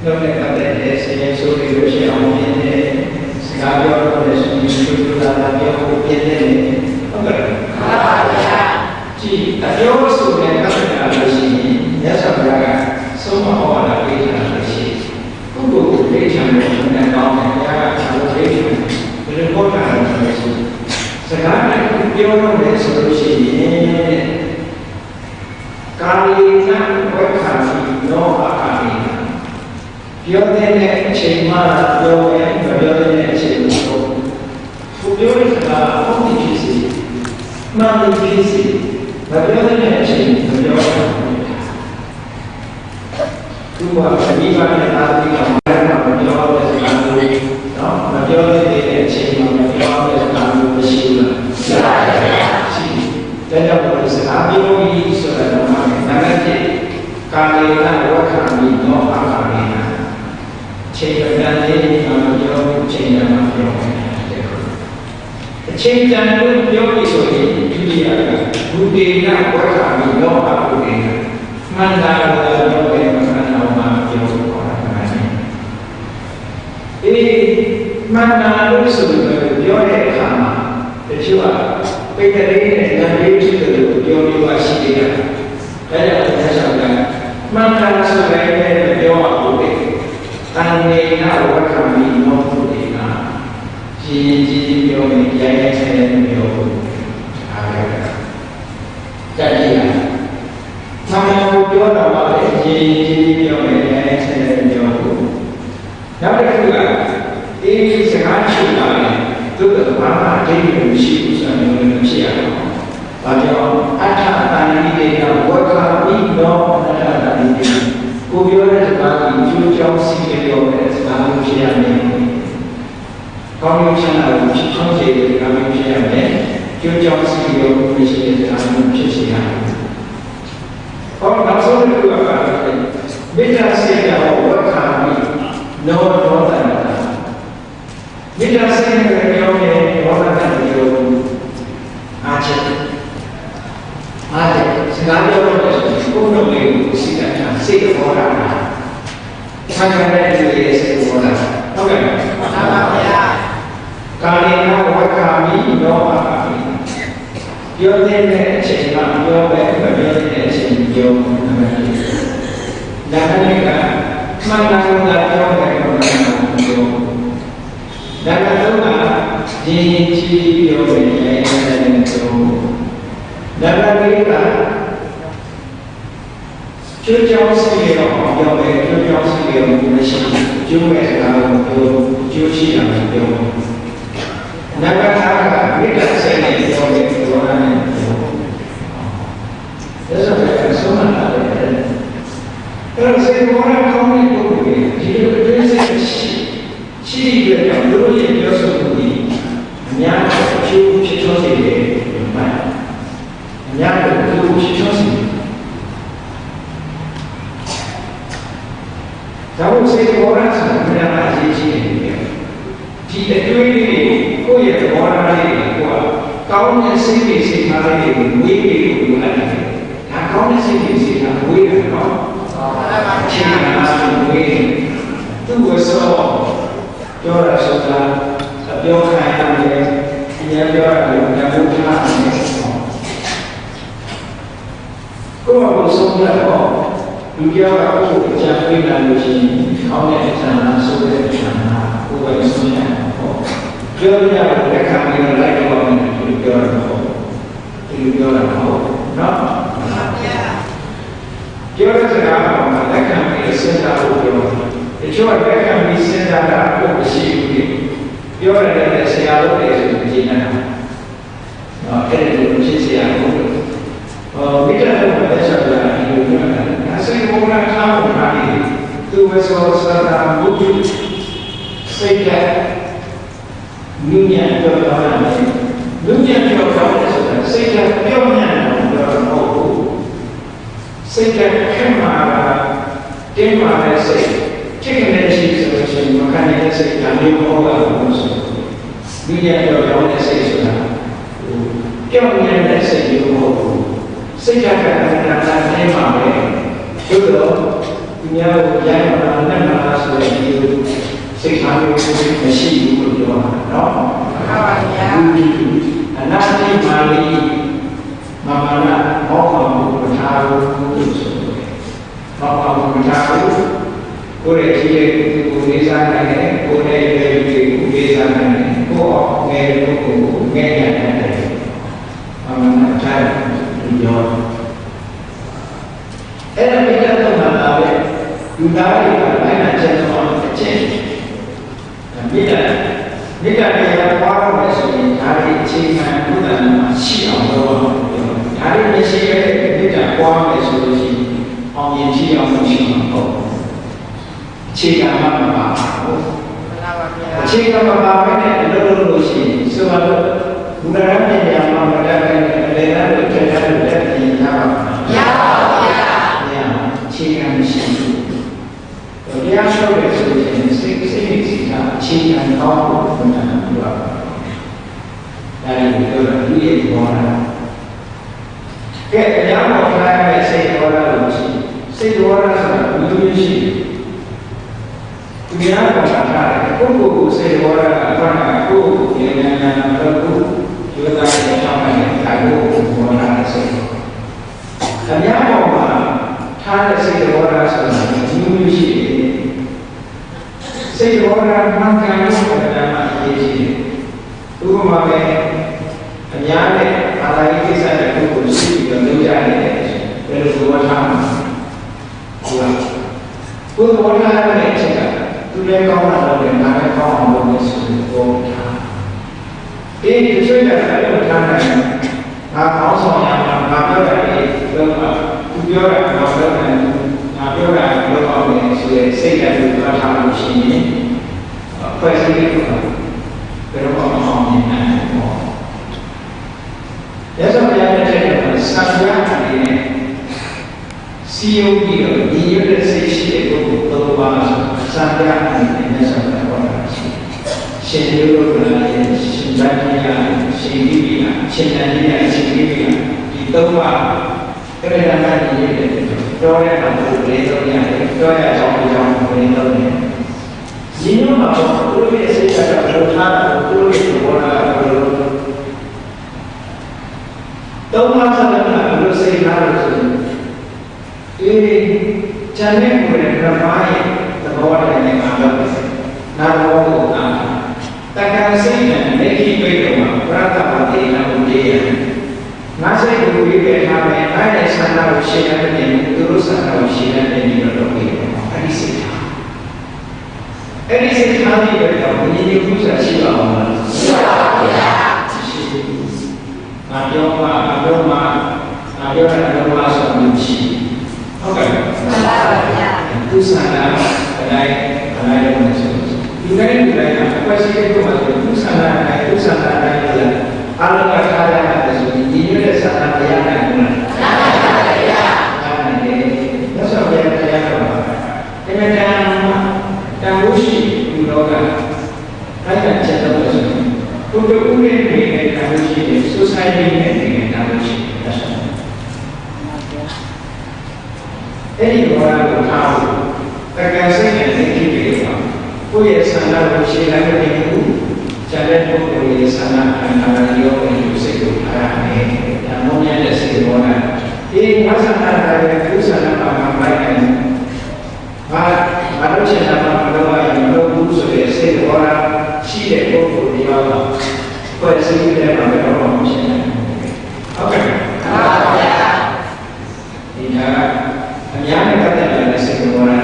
တော့လည်းကတဲ့ဇေယျဆိုးပြီးလို့ရှိအောင်ပြည့်နေစကားပြောတော့လည်းရှင်ရှင်တို့လာပြောဖို့ပြည့်နေဟုတ်ကဲ့မှန်ပါဗျာကြည့်အပြောဆိုတဲ့ကတည်းကလို့ရှိရင်ရသော်ဘုရားကဆုံးမဟောတာပေးတာလို့ရှိရင်ပုဂ္ဂိုလ်ကိုလေးချမ်းတဲ့ဉာဏ်ကောင်းတဲ့ဘုရားကကျွန်တော်လေးချမ်းဘယ်လိုဟောတာလဲဆိုရင်စကားနဲ့ပြောလို့လည်းဆိုလို့ရှိရင်ကာလိနဝေခာတိနောအာကာလိနပြောတဲ့အချိန်မှပြောရင်မပြောတဲ့အချိန်မှာဘုပြောတဲ့စကားအဟုတ်ဖြစ်စီမှန်ဖြစ်စီမပြောတဲ့အချိန်မပြောဘူးသူကမိဘနဲ့သားသမီးကမပြောတဲ့စကားမျိုးနော်မပြောတဲ့အချိန်မှာမပြောတဲ့စကားမျိုးမရှိဘူးလားရှိပါရဲ့ရှိတယ်ဒါကြောင့်စကားပြောပြီးဆိုတာတော့မှနာမည်ကာလေနဝခာမိနောအာကာလေနချိန်တန်လေးမပြောချိန်တန်မပြောအချိန်တန်လို့ပြောပြီးဆိုရင်ဒုတိယကဘုဒေနဝခာမိနောအာကာလေနမှန်တာလို့ပြောတယ်မှန်တာမှပြောလို့ခေါ်တာမှန်တယ်အေးမှန်တာလို့ဆိုတော့ပြောတဲ့အခါမှာတချို့ကပိတ်တဲ့လေးနဲ့ဉာဏ်လေးဖြစ်တယ်လို့ပြောလို့ရှိသေးတယ်ဒါကြောင့်ဆက်ဆောင်တာမှန်တာဆိုတဲ့ပြောရဖို့တယ်တန်နေနာဝက္ခမိနောဘုဒေနာကြီးကြီးပြောရင်ကြိုင်တဲ့ပြောဖို့အားရတာကြည့်ရမှန်တယ်ပြောတော့ပါလေကြီးပြောရင်လည်းဆက်ပြောဖို့နောက်တစ်ခုကဒီစကားချုပ်တာလေသူကဘာမှအတိတ်ကိုမရှိဘူးဆိုတော့လည်းဖြစ်ရအောင်။ဘာကြောင့်အထတန်ဒီတေကဝက္ခမိနောအထတန်ဒီတေကိုပြောတဲ့စကားကိုကျိုးကြောင်းစီးပြောတဲ့စကားကိုဖြစ်ရမယ်။ကောင်းကျိုးချမ်းသာကိုဖြစ်ချုံးစေတဲ့စကားကိုဖြစ်ရမယ်။ကျိုးကြောင်းစီးပြောမှုရှိတဲ့စကားကိုဖြစ်စေရမယ်။ဟောနောက်ဆုံးတစ်ခုကမေတ္တာစေတဝက္ခမိနောဒေါသနာမေတ္တာစေတပြောရင်ဒေါသနာပြော ဆိုင်ကတဲ့လူတွေစိတ်ပေါ်လာဟုတ်ကဲ့ မှန်ပါဗျာ ကာလေနဝက္ခာမိယောပါမိပြောတဲ့အချိန်မှာပြောပဲမပြောတဲ့အချိန်ပြောနာမည်ကမှန်တယ်ကပြောတယ်တော့ပြောဒါကတော့ဒီချီပြောတယ်လည်းပြောဒါကကျိုးကြောင့်စီရောပြောတယ်ကျိုးကြောင့်စီရောမရှိကျိုးရဲ့စကားကိုပြောကျိုးရှိတာပြောနဂါကမိတ္တစေနဲ့ပြောတယ်ပြောတာနဲ့ဒါဆိုရင်ဆုံးမလာတယ်အဲ့ဒါစေဘောရကောင်းတဲ့ပုဂ္ဂိုလ်တွေဒီလိုအတွင်းစိတ်ရှိတဲ့ကြောင့်တို့ရဲ့ပြောဆိုမှုတွေအများအကျိုးဖြစ်ထွန်းစေတယ်မှန်အများအကျိုးဖြစ်ထွန်းစေဒါကိုစေဘောရဆိုတာဘယ်မှာအရေးကြီးလဲဒီအတွေ့အကြုံကိုယ့်ရဲ့ဘောရလေးကိုကောင်းတဲ့စိတ်တွေစိတ်ထားလေးကိုဝေးပြီးလို့လုပ်ရတယ်ဒါကောင်းတဲ့စိတ်တွေစိတ်ထားဝေးတယ်နော်ချင်းနာဝေးသူ့ကိုစောပြောရဆိုတာပြောခိုင်းတယ်ဒီရပြောရတယ်ဘုရားထားတယ်ကိုယ့်ကိုဆုံးဖြတ်တော့လူပြောတာကိုအကြံပေးလာလို့ရှိရင်ကောင်းတဲ့အချမ်းသာဆိုတဲ့အချမ်းသာကိုယ်ပဲဆုံးဖြတ်တော့ပြောရတဲ့လက်ခံပြီးတော့လိုက်တော့မယ်ဒီပြောတာပေါ့ဒီပြောတာပေါ့နော်ပြောတဲ့စကားကလက်ခံပြီးစဉ်းစားဖို့ပြောတယ်တချို့ကလက်ခံပြီးစဉ်းစားတာကိုမရှိဘူးပြောရတဲ့ဆရာတော်တွေဆိုကြည့်နေတာအဲ့ဒီလိုဖြစ်เสียအောင်မိတ္တတော်ပဲဆက်လာဒီလိုပြောတာစိတ်ပေါ်လာတာကိုပါနေသူဝေသောစတာဘုဒ္ဓစိတ်ကမြင့်မြတ်ပြောတာလေမြင့်မြတ်ပြောတာဆိုတာစိတ်ကပြောင်းနေတာပြောတာမဟုတ်ဘူးစိတ်ကခဲမှာတင်းမာတဲ့စိတ်ချစ်ခင်တဲ့စိတ်ဆိုလို့ရှိရင်မခံနိုင်တဲ့စိတ်ကလည်းမဟုတ်ပါဘူးဆိုမြင့်မြတ်ပြောတဲ့စိတ်ဆိုတာပြောင်းနေတဲ့စိတ်မျိုးမဟုတ်ဘူးစိတ်ကတင်းမာပဲသို့တော့ဒီများကိုရိုက်မှာနဲ့မှာဆိုရင်ဒီစိတ်ထားမျိုးမရှိဘူးလို့ပြောတာနော်မှန်ပါဗျာအနာတိမာလီမမနာဘောမှာဘုရားလို့ဆိုတယ်ဘောမှာဘုရားကိုကိုယ်ရဲ့ကြည့်ရဲ့ကိုယ်လေးစားနိုင်တယ်ကိုယ်ရဲ့ရွယ်ကိုလေးစားနိုင်တယ်ကိုယ်ငယ်လို့ကိုငယ်ရတယ်မမနာတိုင်းဒီရောအဲ့ဒါမိတ္တတော့မှာပဲလူသားတွေကလည်းအကျဉ်းဆုံးအကျဉ်းမိတ္တတရားပွားရမယ်ဆိုရင်ဒါတွေအခြေခံဘုရားမှာရှိအောင်လုပ်ရမယ်ဒါတွေမရှိတဲ့မိတ္တပွားမယ်ဆိုလို့ရှိရင်အောင်မြင်ကြည့်အောင်ရှိမှာပေါ့အခြေခံမှာမပါဘူးအခြေခံမှာပါပဲနဲ့လုပ်လို့ရှိရင်ဆိုတော့ဘုရားပညာမှာမတတ်တဲ့လေနာတို့ထက်တဲ့လက်ပြင်ရပါမယ်ရပါဗျာအခြေခံမရှိဘူး။တရားရှောက်ရဆိုရင်စိတ်စီကအခြေခံကောင်းဖို့ဘုရားကပြောတာ။ဒါကိုပြောတာဒီရဲ့ဘောတာ။ကဲတရားပေါ်ထားရတဲ့စိတ်ဘောတာလို့ရှိစိတ်ဘောတာဆိုတာဘယ်လိုရှိလဲ။တရားပေါ်ထားတဲ့ပုဂ္ဂိုလ်ကိုစိတ်ဘောတာကဘာကကိုယ်ကိုဉာဏ်ဉာဏ်တော့ကိုယောဂရဲ့အကြောင်းနဲ့ဒါကိုဘောတာဆို။တရားပေါ်မှာထားတဲ့စိတ်ဘောတာဆိုတာဒီလိုရှိတယ်စိတ်ဘောရာမှန်ကန်လို့ဆိုတာမှအရေးကြီးတယ်။ဥပမာပဲအများနဲ့အာသာရိကိစ္စတဲ့ပုဂ္ဂိုလ်ရှိပြီးတော့လုပ်ရတယ်ဘယ်လိုဘောထားမှာဟုတ်လားဘုဘောထားတဲ့အချက်ကသူလည်းကောင်းတာလုပ်တယ်ငါလည်းကောင်းအောင်လုပ်နေဆိုပြီးဘောထားဒီဆွေးနွေးတာလည်းထားနိုင်တယ်ငါကောင်းဆောင်ရမှာငါပြောတာလေလုပ်ပါသူပြောတာငါလုပ်တယ်ငါပြောတာလုပ်အောင်လေဆိုတဲ့စိတ်ဓာတ်ကိုပြောထားလို့ရှိရင်ဖွဲ့စည်းရတာဘယ်တော့မှမအောင်မြင်နိုင်ဘူးပေါ့။ဒါဆိုရင်လည်းတဲ့ဆံပြအနေနဲ့စီယုံပြီးတော့ဒီရတဲ့စိတ်ရှိတဲ့ပုဂ္ဂိုလ်တော့ပါဆံပြအနေနဲ့မြတ်စွာဘုရားဟောတာရှိ။ရှင်ဒီလိုကလည်းရှင်ဗန္ဓယာရှင်ဒီပိယရှင်တန်ကြီးရှင်ဒီပိယဒီသုံးပါးအဲ့ဒါကဒီရတဲ့ ပြောရတာကိုလေးတော့ရတယ်ပြောရအောင်ကြောင်းလေးတော့နေဒီညမှာသူတို့ရဲ့စိတ်ဓာတ်ကဘယ်လိုထားတာသူတို့ရဲ့ဘောနာကဘယ်လိုတော့မှဆက်လာဘယ်လိုစိတ်ထားလို့ဆိုရင်ဒီဉာဏ်နဲ့ကိုယ်နဲ့ဓမ္မရဲ့သဘောတရားနဲ့အားလုံးနာဘောကိုအားတက္ကရာစိတ်နဲ့လက်ရှိပြေတော့မှာပရသဘာတိနာကိုတည်ရတယ်ငါစိတ်ကိုပြီးပြထားမယ်အဲ့ဒီဆန္ဒကိုရှင်းရတဲ့သူတို့ဆန္ဒကိုရှင်းရတဲ့ဒီလိုတော့ပြီးတော့အဲ့ဒီစိတ်ထားအဲ့ဒီစိတ်ထားပြီးတော့ဘုရားကြီးကုသရှိပါအောင်လားရှိပါပါဗျာငါပြောရတာတော့ဆိုလို့ရှိဟုတ်ကဲ့မှန်ပါဗျာသူဆန္ဒအတိုင်းတော့မဆိုဘူးဒီတိုင်းအကွက်ရှိတဲ့ပုံမှာသူဆန္ဒအတိုင်းလည်းအားလုံးကထားရတာဆိုရင်ဒီလိုတဲ့ဆန္ဒတရားနိုင်ဘူးလားမှန်ပါဗျာအဲ့ဒါနဲ့သက်ဆောင်ရတဲ့တရားတော့ဒီမှာတန်ဖို့ရှိဒီတော့ကအဲ့ဒါချက်တော့ဆိုရင်ဘုဒ္ဓဥပ္ပေနဲ့တန်ဖို့ရှိတဲ့ society နဲ့တန်ဖို့ရှိတယ်ဆိုအဲ့ဒီဘောရကိုထားဖို့တက္ကရာစိတ်နဲ့သိကြည့်ပြီးတော့ကိုယ့်ရဲ့ဆန္ဒကိုရှင်းလိုက်တဲ့ဘူးကျန်တဲ့ပုဂ္ဂိုလ်ရဲ့ဆန္ဒခံတာရောကိုစိတ်ကိုထားရတယ်။ဒါမှမဟုတ်တဲ့စိတ်ဘောနာဒီဝါဆန္ဒရဲ့ကုသလမှာမိုက်တယ်။ဘာလို့ချင်တာမလို့ရမလို့ဘူးဆိုတဲ့စိတ်ဘောနာရှိတဲ့ပုဂ္ဂိုလ်တွေရောကိုယ်စိတ်ထဲမှာတော့မရှိဘူး။ဟုတ်ကဲ့။ဟုတ်ပါဗျာ။ဒီကအများနဲ့ပတ်သက်တဲ့စိတ်ဘောနာ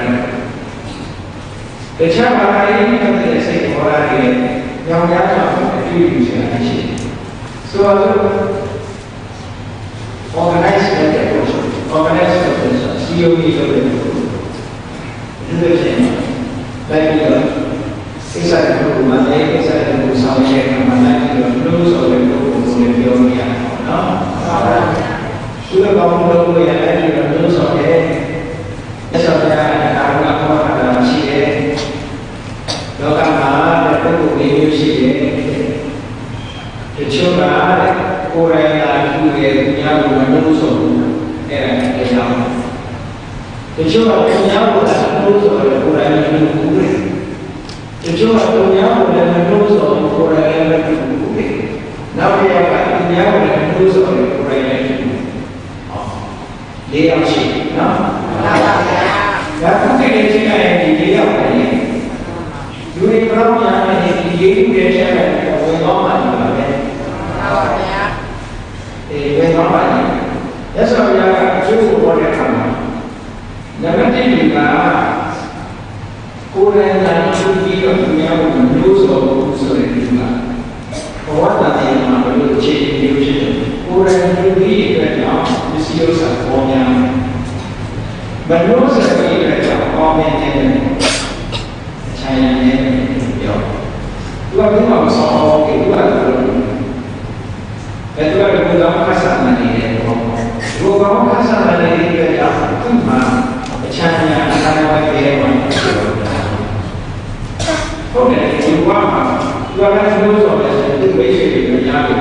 တခြားဘာသာရေးနဲ့ပတ်သက်တဲ့စိတ်ဘောနာတွေညောင်ကြားတာကိုအတွေ့အကြုံရှိတယ်။ဆိုတော့ organize တဲ့ process organize တဲ့ process COE ဆိုတဲ့ ဒီလိုဖြစ်နေလိုက်ပြီးတော့စိတ်ဆက်ကိုမှလည်းစိတ်ဆက်ကိုဆောင်ရွက်ရမှာလိုက်ပြီးတော့လို့ဆိုတဲ့ပုဂ္ဂိုလ်ကိုလည်းပြောရအောင်နော်။ဟုတ်ပါဘူး။သူတို့ကောင်းလို့ရတဲ့ပြီးတော့လို့ဆိုတဲ့ဆက်ဆောင်ရတဲ့အာရုံကဘာမှမရှိတဲ့လောကမှာတဲ့ပုဂ္ဂိုလ်မျိုးရှိတယ်။တချို့ကကိုယ်တိုင်လာထူတယ်ညာကိုမလို့ဆိုဘူး။အဲ့ဒါအကြောင်း။တချို့ကညာကိုလာလို့ဆိုတော့ကိုယ်တိုင်မလို့ဘူးလေ။တချို့ကညာကိုလည်းမလို့ဆိုတော့ကိုယ်တိုင်လည်းမလို့ဘူးလေ။နောက်တစ်ယောက်ကညာကိုလည်းမလို့ဆိုတော့ကိုယ်တိုင်လည်းမလို့ဘူး။ဟော၄ယောက်ရှိနော်။မှန်ပါဗျာ။ဒါကုသိုလ်ကြီးကလည်းဒီ၄ယောက်ပဲ။လူတွေဘလောက်များလဲဒီရေးမှုတွေချက်တယ်ဝင်သွားမှဒီပါပဲမှန်ပါဗျာဝင်သွားပါလေရသော်ဘုရားကအကျိုးကိုဟောတဲ့အခါမှာနံပါတ်1ကကိုယ်တိုင်သာသူပြီးတော့သူများကိုမလို့ဆိုဘူးဆိုတဲ့ဒီမှာဘဝတန်တရားမှာဘယ်လိုအခြေအနေမျိုးဖြစ်တယ်ကိုယ်တိုင်သူပြီးတဲ့ကြောင့်ဒီစီဥစ္စာပေါ်များမလို့ဆိုတဲ့ကြောင့်ပေါ်မြင်တဲ့ဆိုင်ရနေပြောသူကဘယ်မှာဆောင်းအောင်သူကလည်းဘယ်သူကဘုရားခါစားနေတယ်ဘောဘုရားခါစားနေတဲ့ကြောင့်သူ့မှာအချမ်းသာအနာဝဲပြေဝင်ဟုတ်တယ်ဒီဘဝမှာသူကလည်းဘုရားဆိုတဲ့သူ့ဝိရှိတွေများတယ်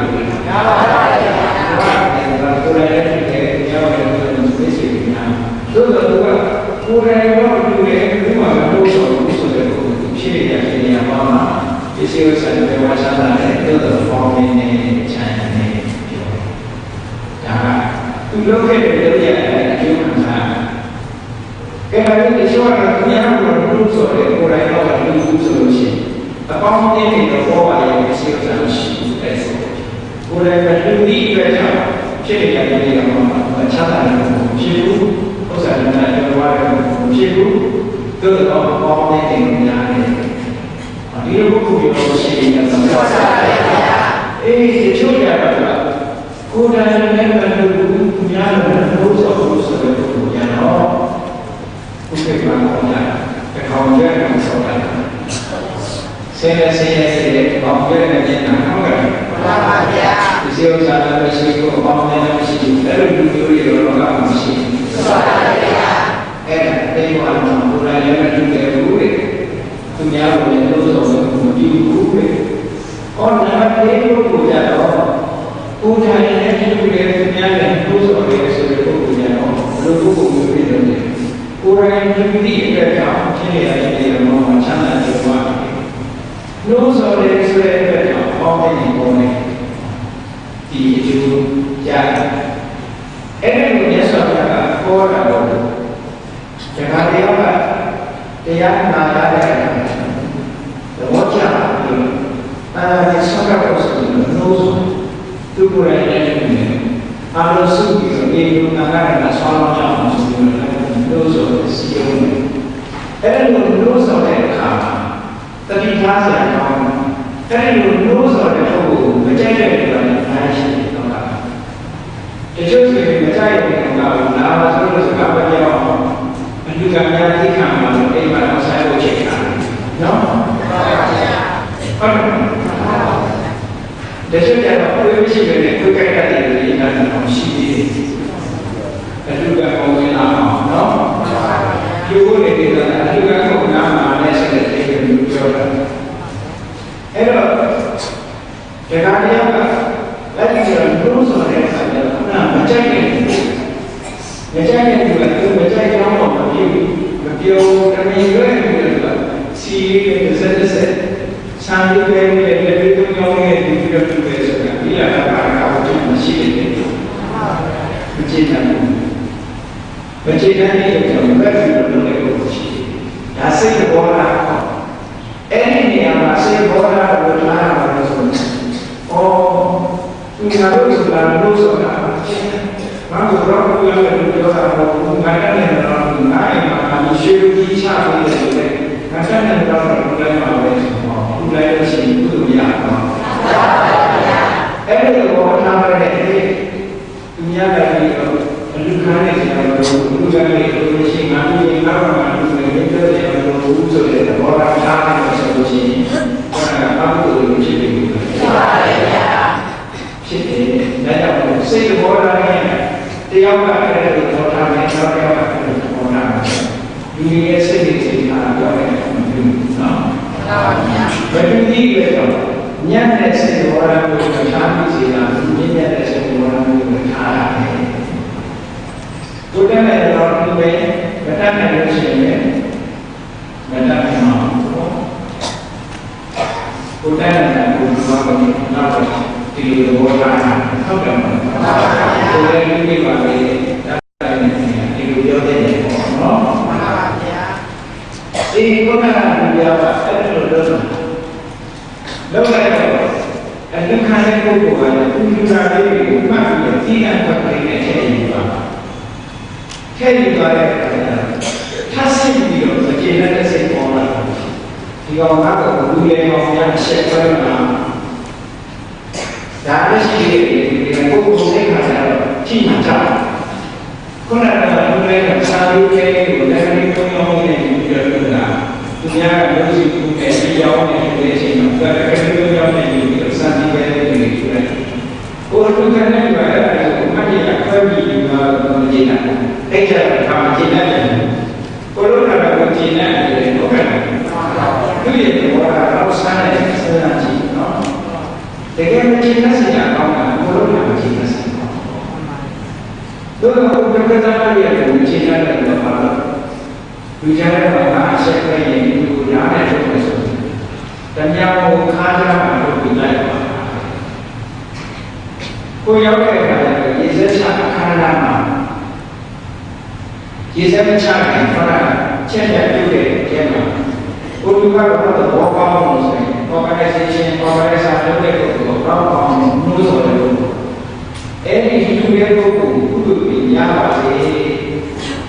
များပါပါဘုရားကသူလည်းတဲ့ရောက်တယ်သူဝိရှိတွေများသို့တော်သူကကိုယ်တိုင်ရောသူလည်းဒီမှာမလို့ဆိုတဲ့ဖြစ်ရတဲ့နေရာမှာဒီစေဝဆန်တဲ့ဝါစာနဲ့တို့တော်ပေါင်းနေချမ်းနေပြောဒါကသူလုပ်ခဲ့တဲ့လုပ်ရတဲ့အကျိုးခံစားကဲဒါပေမဲ့ကျောင်းကသူများကလို့ဆိုတဲ့ကိုယ်တိုင်တော့လူဘူးဆိုလို့ရှိရင်အပေါင်းအသင်းတွေတော့ပေါ်ပါရဲ့စေဝဆန်ရှိတဲ့ဆိုကိုယ်တိုင်ကလူဒီအတွက်ကြောင့်ဖြစ်ရတဲ့နေရာမှာချမ်းသာတယ်ဖြစ်ဘူးဥစ္စာတွေနဲ့ပြောရတဲ့ဖြစ်ဘူးတို့တော့ပေါင်းတဲ့နေရာတွေဒီလိုပုဂ္ဂိုလ်မျိုးရှိနေတာသဘောကျတယ်ဗျာအေးတချို့ကြတော့ကိုယ်တိုင်လည်းမလုပ်ဘူးသူများလည်းမလုပ်ဆိုဘူးဆိုတဲ့ပုဂ္ဂိုလ်ကြတော့ဘုရားကပြောတာတစ်ခေါက်ကျရင်ဆိုတာဆင်းရဲပေါင်းပြတဲ့နေရာဟုတ်ကဲ့မှန်ပါဗျာဒီစေဥစ္စာလည်းမရှိဘူးပေါင်းတယ်လည်းမရှိဘူးအဲ့လိုလူမျိုးတွေတော့ကမရှိဘူးမှန်ပါဗျာအဲ့ဒါတေဝါမှာဘုရားလည်းမလုပ်တယ်ဘူးလေသူများကိုလည်းလို့ဆိုတော့မကြည့်ဘူးပဲ။အော်နံပါတ်၄ကိုကြတော့ကိုယ်တိုင်လည်းဒီလိုလေသူများလည်းလို့ဆိုတယ်ဆိုတဲ့ပုဂ္ဂိုလ်ကြတော့ဘယ်လိုပုဂ္ဂိုလ်မျိုးဖြစ်လို့လဲ ပြုသည့်အတွက်ကြောင့်ဖြစ်နေရတဲ့မောဟချမ်းသာကြွယ်ဝလို့ဆိုတဲ့ဆိုတဲ့အတွက်ကြောင့်ပေါင်းတဲ့ပုံနဲ့ဒီအကျိုးရတယ်အဲ့ဒီလိုမြတ်စွာဘုရားကခေါ်တာတော့တခါတည်းကတရားနာရတဲ့အခါသဘောကျပြီးအဲဒီဆောက်ရဖို့ဆိုလို့သူကိုယ်တိုင်လည်းအားလုံးစုပြီးတော့ဒီလိုနာရတာဆောင်းအောင်အောင်ဆိုပြီးလို့ဆိုစီရုံးတယ်အဲ့ဒီလိုလို့ဆိုတဲ့အခါတတိထားစရာကောင်းတယ်အဲ့ဒီလိုလို့ဆိုတဲ့ပုဂ္ဂိုလ်ကိုမကြိုက်တဲ့လူကလည်းအားရှိတယ်တော့တာတချို့ဆိုရင်မကြိုက်တဲ့လူကလာပါဆိုလို့စကားပြောအောင်အလူကများသိခံမှာလို့အိမ်မှာတော့ဆိုင်ဖို့ချိန်တာနော်ဟုတ်တချို့ကျတော့ကိုယ်ရှိနေတဲ့ကိုယ်ကြိုက်တဲ့လူတွေကတော့ရှိသေးတယ်အလူကပုံဝင်လာအောင်နော်ဒီကိုနေတယ်အလူကကိုနားမှာလည်းဆက်တဲ့တေးမျိုးပြောတာအဲ့တော့တရားတရားကလက်ကျန်လို့ဆိုတဲ့အခါကျတော့မကြိုက်တဲ့လူမကြိုက်တဲ့လူကသူမကြိုက်ကြောင်းတော့မဖြစ်ဘူးမပြောတမင်ရွေးနေတဲ့လူကစီးရဲ့စက်ဆံရည်ပဲလည်းလည်းသူကြောင်းရဲ့ဒီလိုတူပဲဆိုတာဒီလာတာကတော့မရှိတဲ့လူမကြိုက်တဲ့လူမကြိုက်တဲ့လူကဘယ်လိုလုပ်လဲလို့ရှိတယ်ဒါစိတ်ဘောလာအဲ့ဒီနေရာမှာစိတ်ဘောလာကိုလာရမှာလို့ဆိုရင်သူကလို့ဆိုတာလို့ဆိုတာဘာလို့တော့ဘုရားလည်းပြောတာတော့ငါလည်းတော့ငါ့အိမ်မှာဒီရှိကြီးချပြီးတယ်ဆိုတဲ့ငါဆက်နေတော့ဘုရားမှာပဲဆိုတော့ဘုရားရဲ့ရှိသူ့ရတော့အဲ့ဒီဘောလာတဲ့သူများကလည်းအလူခံနေကြတယ်ဘုရားလည်းလို့ရှိငါတို့ငါတို့မှာလူတွေပြောတယ်လို့ဆိုတဲ့ဘောလာထားတယ်ဆိုလို့ရှိရင်ဘာလို့လို့ဖြစ်နေလဲဖြစ်တယ်ဒါကြောင့်စိတ်ဘောလာနဲ့တယောက်ကအဲ့ဒါကိုထောက်ထားတယ်နောက်တစ်ယောက်ကအဲ့ဒါကိုထောက်ထားတယ်ဒီရဲ့စိတ်တွေစိတ်အားပြောတယ်နော်မှန်ပါဗျာဘယ်လိုဒီလဲတော့ညံ့တဲ့စိတ်ဘောလာကိုထားပြီးစီတာညံ့တဲ့စိတ်ဘောလာကိုထားရတယ်ကိုယ်တည်းနဲ့တော့ဒီပဲမတတ်နိုင်လို့ရှိရင်မတတ်နိုင်မှာကိုယ်တည်းနဲ့ကိုယ်ဘာလို့နောက်တော့ဒီလိုဘောလာဟုတ်တယ်မဟုတ်ဘူးကိုယ်လည်းဒီပါလေဒါတိုင်းဒီလိုပြောတဲ့ပေါ့နော်မှန်ပါဗျာဒီကုဏကပြောတာအဲ့လိုလုပ်လိုက်တော့အလူခံတဲ့ပုဂ္ဂိုလ်ကလည်းသူလူသားလေးကိုမှတ်ပြီးသိတဲ့ဘက်နဲ့ထည့်ယူပါထည့်ယူသွားတဲ့အခါကျတော့ထပ်ဆင့်ပြီးတော့အခြေအနေနဲ့စိတ်ပေါ်လာဒီကောင်ကတော့လူလေကောင်များဆက်ဆွဲလာဒါလည်းရှိတယ်ဒီပုဂ္ဂိုလ်စိတ်ခါကျတော့ကြည့်မှကြခုနကလူလေကစာရေးတဲ့ကိုလည်းဒီကုန်းရောင်းနေပြီးတော့လုပ်တာသူများကလို့ရှိသူအဲ့ဒီရောင်းနေတဲ့အချိန်မှာသူကအဲ့ဒီရောင်းနေပြီးတော့စာရေးပဲနေတယ်ဆိုတော့ကိုယ်လူကနေပါအဲ့ဒါကိုမှတ်ရခွဲပြီးဒီမှာမကြည့်နိုင်အဲ့ကျတော့ဘာမှကြည့်နိုင်တယ်ကိုလိုနာကိုကြည့်နိုင်တယ်တော့ကဲသူရဲ့ဘောကတော့ဆန်းတဲ့စဉ်းစားကြည့်နော်တကယ်မကြည့်နိုင်စရာကောင်းတာကိုလိုနာမကြည့်နိုင်စရာကောင်းတို့ကဘုရားသားရဲ့ကိုကြည့်နိုင်တယ်တော့ပါတော့လူကြားတဲ့ဘာသာအချက်ပဲရင်ဒီကိုရားတဲ့ထုတ်လို့ဆိုတ냐ကိုခါးကြမှာလို့ပြလိုက်ပါကိုရောက်တဲ့အခါကျရေစက်ချအခါနာမှာရေစက်မချခင်ခဏချက်ချက်ပြုတ်တဲ့အကျဲမှာကိုလူကတော့ဘောကောင်းလို့ဆိုရင် organization လုပ်တဲ့ကိုတော့ကောင်းအောင်လို့ဆိုတယ်အဲ့ဒီလူရဲ့ကိုကုသပြီးရပါစေ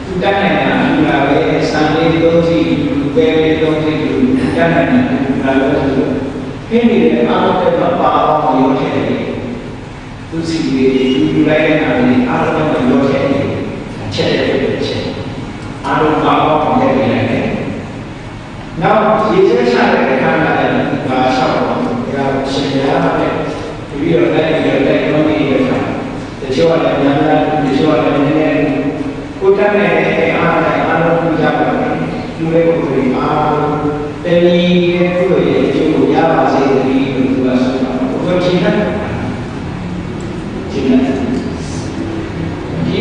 သူတတ်နိုင်တာလူလာပဲစံလေးသုံးစီလူပဲသုံးစီလူတတ်နိုင်တာလူလာလို့ဆိုခင်းနေတဲ့အားလုံးကပါအောင်ရောချဲ့တယ်သူစီလေးလူလိုက်တဲ့အားလေးအားလုံးကရောချဲ့တယ်ချက်တယ်ချက်အားလုံးပါအောင်လုပ်နေတယ်နောက်ရေစက်ချတဲ့အခါမှာလည်းဘာလျှောက်တော့ဒါရှင်ရပါတယ်ပြီးတော့လည်းလုံးပြီးရတာတချို့ကလည်းညာညာတချို့ကလည်းနည်းနည်းကိုတတ်တဲ့အားလုံးပြကြပါတယ်လူတွေကိုအားလုံးတဏီရဲ့ကိုယ့်ရဲ့အကျိုးကိုရပါစေတည်းလို့သူကဆိုတာဘုရားရှင်ကဒီ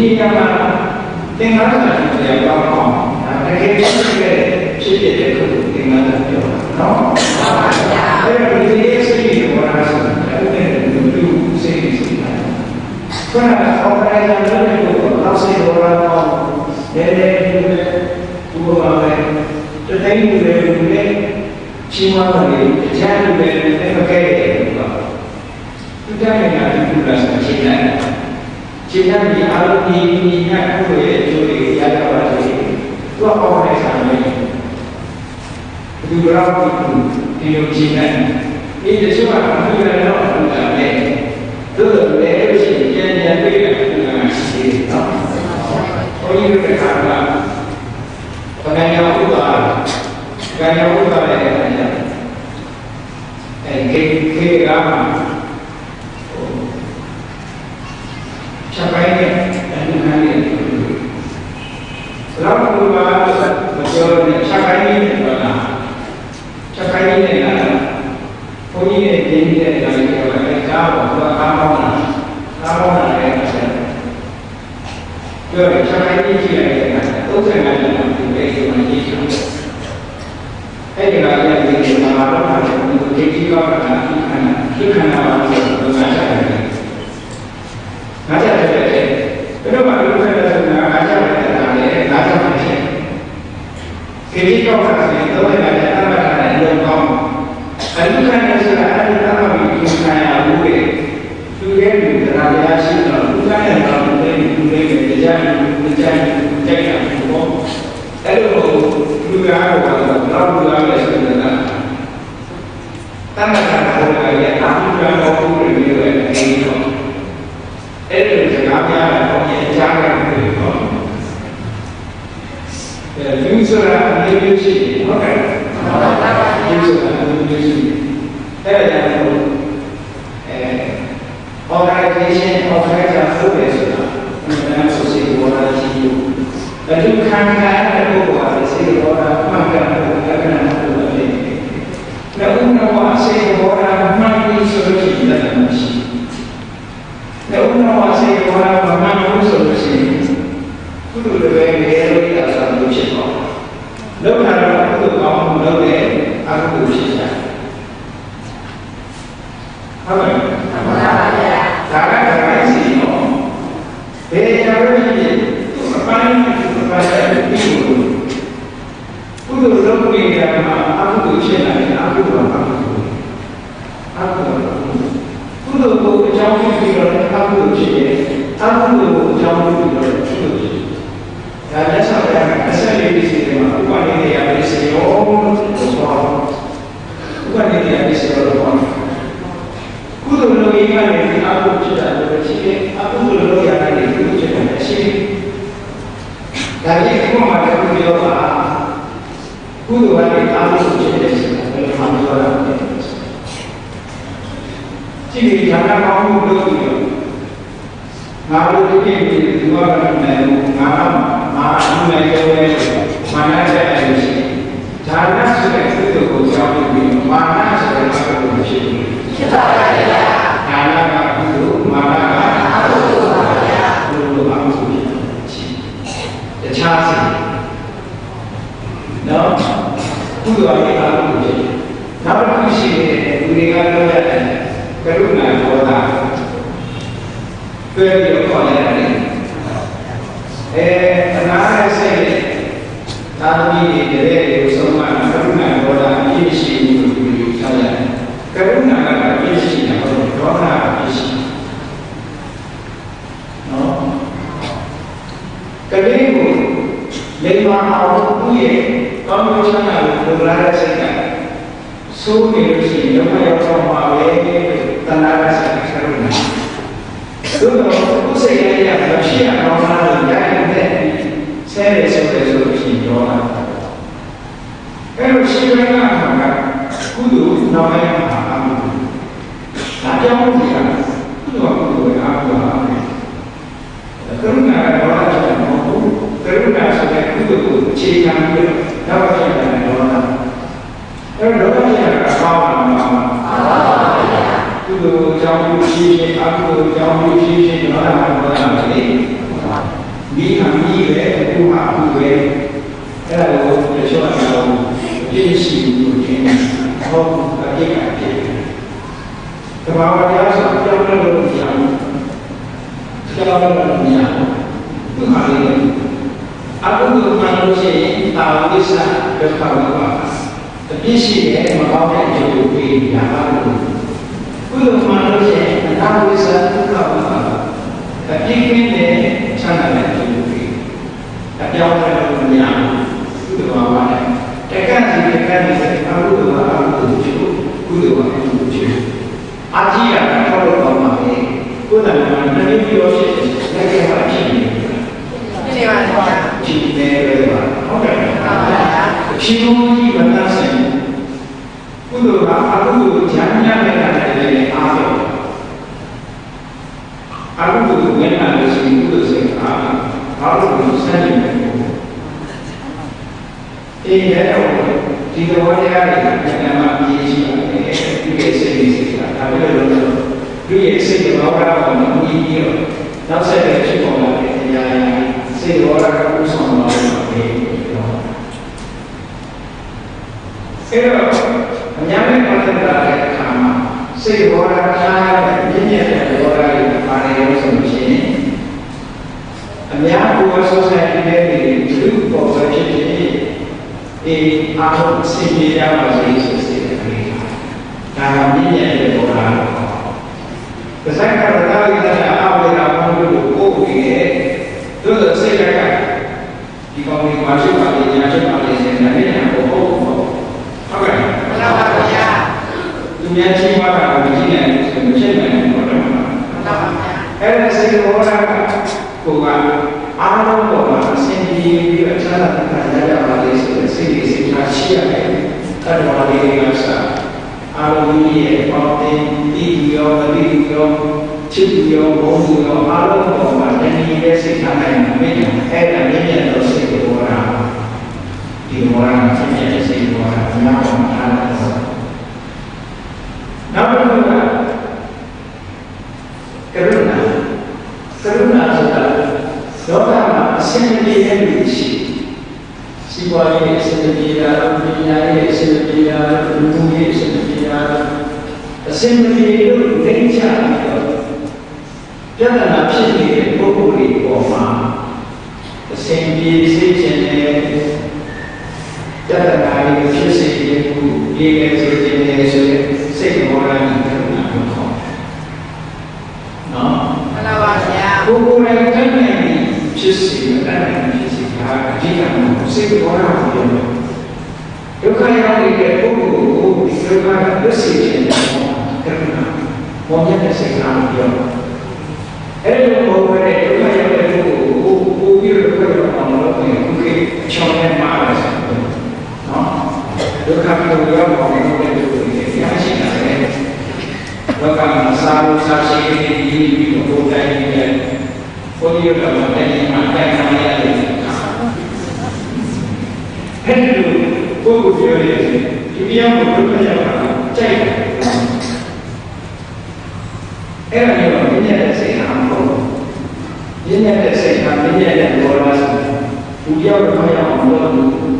နေရာမှာသင်္ခါရတရားကောင်းအောင်ဒါ ကယ်ဖြစ်တဲ့ခုသင်္ကန်းပြောတာနော်မှန်ပါဗျာအဲ့တော့ဒီရဲ့စိတ်ကိုဘောရာဆိုတယ်အဲ့ဒါလူစိတ်စိတ်တာခဏအော်ရိုင်းလာလို့တော့စိတ်ဘောရာတော့လည်းဒီလိုပါပဲတတိုင်းလူတွေလည်းချင်းမပါလေကြားလူတွေလည်းမကဲတယ်ပေါ့သူတိုင်းကဒီလိုလားဆိုချင်းတိုင်းချင်းတိုင်းဒီအားလုံးဒီညခုရဲ့အကျိုးတွေရကြပါစေသူကပေါ်နေစားမယ်ဒီလိုဒီလိုချင်းတိုင်းဒီတချို့ကမူရတော့ဘူးလားလေသူတို့လည်းရှိကြံကြံပြေးတယ်သူကရှိတယ်နော်ဘုန်းကြီးတို့ကခါကပကံယောဥပါကံယောဥပါရဲ့ခေကမှာချက်ပိုင်းနဲ့အမှုခံနေတယ်လောက်ကူပါမပြောနဲ့ချက်ပိုင်းနဲ့ပြောတာချက်ပိုင်းနဲ့လားဘုန်းကြီးရဲ့ဒီနေ့တဲ့တိုင်းပြောတာလည်းကားပေါ်ကကားပေါင်းတာလည်းပြောရချက်ပိုင်းကြီးကြည့်လိုက်တဲ့အခါ35ကျပ်ဒီပဲဒီမှာကြည့်ချင်တယ်အဲ့ဒီကလည်းဒီမှာတော့ပါတယ်ဒီကြီးကခဏပါလို့ပြောတာချက်တယ်ငါချက်တယ်ဘယ်တော့မှလူတွေလည်းငါချက်တယ်တာလေငါချက်တယ်ဒီကြီးကခဏနေတော့လည်းအတ္တမတာနဲ့လုံးကောင်းအလူခံနေဆိုတာအလူခံမှာဒီခံရဘူးလေသူရဲ့လူတရားများရှိတော့လူခံရတော့လူတွေတရားကြိုက်တာပေါ့အဲ့လိုလူများကတော့လူများလည်းဆိုနေတာတမန်တော်ကလည်းအမှုတော်ကိုပြုလို့ရတယ်အဲဒီတော့အဲ့ဒီစကားများတော့အကြားရတယ်ပေါ့လူဆိုတာအမျိုးရှိတယ်ဟုတ်ကဲ့ဟုတ်ပါဘူးလူဆိုတာအမျိုးရှိတယ်အဲ့ဒါကြောင့်organization organizer ဖို့ပဲဆိုတာဒီမှာဆိုစီဘောရာရှိอยู่ဘယ်သူခံရတဲ့ပုဂ္ဂိုလ်ကစေဘောရာမှတ်တယ်လက္ခဏာတွေလည်းแล้วอุณหภูมิเซลล์โบราณมันมีส่วนที่ได้ไม่ใช่แล้วอุณหภูมิเซลล์โบราณมันมีส่วนที่คุณดูเลยเรื่องนี้อาจจะดูเฉยก่อนแล้วถ้าเราพูดถึงเรื่องนี้อาจจะดูเฉยๆทำไมถ้าเราสิ่งนี้เดี๋ยวเราจะมีตัวปัญหาที่มีอยู่ကုသိုလ်လုပ်နေတဲ့မှာအကုသိုလ်ဖြစ်လာတယ်အကုသိုလ်ကကုသိုလ်ကုသိုလ်ကိုအကြောင်းပြုပြီးတော့အကုသိုလ်ဖြစ်တယ်အကုသိုလ်ကိုအကြောင်းပြုပြီးတော့ကုသိုလ်ဖြစ်တယ်ဒါလက်ဆောင်ရအစလေးဒီစီမှာဥပနိဒေယပစ္စယောဆိုဥပနိဒေယပစ္စယောတော့ကုသိုလ်လုပ်ရင်းကနေအကုသိုလ်ဖြစ်တာလည်းရှိတယ်အကုသိုလ်လုပ်ရတဲ့ကုသိုလ်ဖြစ်တာရှိတယ်ဒါကြီးဒီမှာလည်းပြောတာကုသိုလ်ကနေအားလုံးဖြစ်တဲ့ဆိုတာလည်းမှန်ပြောတာပဲ။ကြည့်ဒီဌာနကောင်းမှုလုပ်ပြီးတော့ငါတို့ဒီကိစ္စဒီဘာကလည်းငါအမှုနဲ့ပြောရဲမာနချက်အရရှိဌာနဆိုတဲ့ကုသိုလ်ကိုကြောင်းပြီးမာနဆိုတဲ့ကုသိုလ်ကိုဖြစ်တယ်။ဖြစ်ပါပါဗျာ။ဌာနကကုသိုလ်မာနကအကုသိုလ်ပါဗျာ။ကုသိုလ်အကုသိုလ်ဖြစ်တယ်။တခြားစီနော်ကုသိုလ်အရေးအားလုံးဖြစ်တယ်။နောက်တစ်ခုရှိတယ်လူတွေကပြောရတယ်ကရုဏာဒေါသတွေ့ပြီးခေါ်ရတယ်။အနာရစိတ်သာသမီတွေတည်းတွေကိုဆုံးမကရုဏာဒေါသအရေးရှိမှုကိုယူဆရတယ်။ကရုဏာကအရေးရှိတယ်ဟုတ်ဒေါသကအရေးရှိတယ်။နော်ကလေးကိုလိမ္မာအောင်သူ့ရဲ့ကောင်းကျိုးချမ်းသာကိုလိုလားတဲ့စိတ်ကစိုးနေလို့ရှိရင်ရောက်ရောက်ပါပဲတဏှာကစိတ်ကရုဏာသို့တော့ကိုယ်စိတ်ရဲ့ရဖြစ်အောင်လာလို့ရတဲ့ဆဲရဲဆိုတဲ့ဆိုလို့ရှိရင်ပြောတာအဲ့လိုရှိရတာကကုသိုလ်နောက်ပိုင်းမှာအမှုဒါကြောင့်ဒီကကုသိုလ်ကကုသိုလ်အားကိုအားတယ်ကရုဏာကတော့အဲ့ဒါမဟုတ်ဘူးကရုဏာဆိုတဲ့ကုသိုလ်ကိုအခြေခံပြီးတော့တော့ဖြစ်တယ်တော့အဲ့တော့တော့ဖြစ်တာကောင်းတာမှာကုသိုလ်ကြောင့်ရှိခြင်းအကုသိုလ်ကြောင့်ရှိခြင်းတော့တာမှာတော့လေမိဟာမိပဲဘုဟာဘုပဲအဲ့ဒါ ပြည့်စုံမှုခြင်းဟောအပြည့်အဖြစ်တဘာဝတရားဆိုကြောင်းလို့မရဘူးကြောင်းလို့မရဘူးဒီမှာလေအခုဒီမှာလို့ရှိရင်တာဝိသဒုက္ခဝိပါအပြည့်ရှိတဲ့မကောင်းတဲ့အကျိုးကိုပေးရပါလို့ခုလိုမှလို့ရှိရင်အနာဝိသဒုက္ခဝိပါအပြည့်ကင်းတဲ့ချမ်းသာတဲ့အကျိုးကိုပေးအပြောင်းလဲလို့မရဘူးဒီမှာပါလေတက္ကန့်ဒီတက္ကန့်နဲ့အမှုတော်အမှုတော်ချို့ကုသိုလ်ကအမှုတော်ချို့အာတိယကတော့တော့မှာပဲကိုယ်တိုင်ကနည်းပြီးတော့ဖြစ်တယ်လက်ကမှဖြစ်နေတယ်ဖြစ်နေပါလားဗျာကြည့်နေပဲပါဟုတ်တယ်ဟုတ်ပါဗျာရှင်ဘုန်းကြီးဗန္ဒဆိုင်ကုသိုလ်ကအမှုတော်ဉာဏ်ဉာဏ်နဲ့လည်းအားတော့အမှုတော်ဉာဏ်နဲ့ရှိကုသိုလ်စိတ်အားဘာလို့စမ်းနေလဲအေးလည်းဒီလိုတရားတွေကဉာဏ်မှာပြည့်စုံတယ်ဒီရဲ့စိတ်တွေစိတ်ကဒါပဲလို့ဒီရဲ့စိတ်တော်ကတော့မမြင်ပြီးတော့နောက်ဆက်တဲ့ဖြစ်ပေါ်လာတဲ့တရားစိတ်တော်ကဥဆောင်လာတယ်ပဲတော့အဲ့တော့အများနဲ့ပတ်သက်တဲ့အခါမှာစိတ်တော်ကထားတဲ့မြင့်မြတ်တဲ့တော်ကတွေပါတယ်လို့ဆိုလို့ရှိရင်အများကိုယ်ဆောဆိုင်တဲ့လူပေါ်ပဲဖြစ်ဖြစ်ဒီအားလုံးစိတ်ရပါစေဆိုစေတယ်ဒါကမြင့်မြတ်တဲ့ဘောလား။ဒါဆိုင်ကတော့ဒါဝိဒနာအဝိဒနာဘုံတို့ကိုပို့ပြီးတဲ့တို့စိတ်ရကဒီကောင်ဒီမှာရှိပါလေညာရှိပါလေစေတဲ့နေရာကိုပို့ဖို့ဟုတ်ကဲ့မှန်ပါဗျာသူများရှိမှတာကိုကြည့်နေတယ်ဆိုမဖြစ်နိုင်ဘူးတော့မှန်ပါဗျာအဲ့ဒါစိတ်ဘောလားကိုကအားလုံးပေါ်မှာအစဉ်ပြေပြီးအချမ်းသာတဲ့ခံရပါလေဆိုတဲ့စိတ်တွေစိတ်ထားရှိရတယ်။အဲ့ဒါလေးတွေကစားအာရုံကြီးရဲ့ပေါင်းတင်ဒီရောဒီရောချစ်ရောဘုံရောအားလုံးပေါ်မှာတဏှာရဲ့စိတ်ထားနိုင်မှာမင်းအဲ့ဒါမြင့်မြတ်သောစိတ်ဘောရာဒီဘောရာမြင့်မြတ်တဲ့စိတ်ဘောရာဘုရားပေါ်မှာထားတယ်။နောက်တစ်ခုကကရုဏာဆိုတာလောကမှာအစင်းပြေတဲ့လူရှိစီပွားရေးအစင်းပြေတာပညာရေးအစင်းပြေတာလူမှုရေးအစင်းပြေတာအစင်းပြေလို့လိမ့်ချပြီးတော့ပြဿနာဖြစ်နေတဲ့ပုဂ္ဂိုလ်တွေပေါ်မှာအစင်းပြေစိတ်ခြင်းနဲ့ပြဿနာတွေဖြစ်စေတဲ့ခုရေးခဲ့စေခြင်းနဲ့ဆိုတဲ့စိတ်ဘောရနဲ့ကရုဏာကိုခေါ်နော်မှန်ပါဗျာကိုယ်ကိုယ်တိုင်တိုင်းနိုင်ဖြစ်စေတဲ့ဖြစ်စေတာအဓိကစိတ်ဘောရကိုပြောတယ်ဒုက္ခရောက်နေတဲ့ပုဂ္ဂိုလ်ကိုဒီဒုက္ခကလွတ်စေခြင်းနဲ့ကရုဏာမောမြတ်တဲ့စိတ်အားကိုပြောအဲ့ဒီလိုဘဝနဲ့ဒုက္ခရောက်တဲ့ပုဂ္ဂိုလ်ကိုပို့ပြီးတော့ပြောရအောင်လို့ဒီခုခေတ်အချောင်းနဲ့မှားတယ်နော်ဒုက္ခကိုရောက်အောင်လို့တဲ့ပုဂ္ဂိုလ်တွေရရှိတာလေလောကမှာစာလို့စာရှိတဲ့ဒီပြီးတော့ဘုရားကြီးရဲ့ဘုရားတော်မှာတည်းမှာတိုက်ခံရတယ်အဲ့ဒီပုဂ္ဂိုလ်ပြောရတယ်ဒီပြောင်းကိုဒုက္ခရောက်တာကြိုက်တယ်အဲ့ဒါမျိုးမြင့်မြတ်တဲ့စိတ်ဟာမဟုတ်မြင့်မြတ်တဲ့စိတ်ဟာမြင့်မြတ်တဲ့ဘောရဆိုသူပြောင်းတော့ရောက်အောင်လို့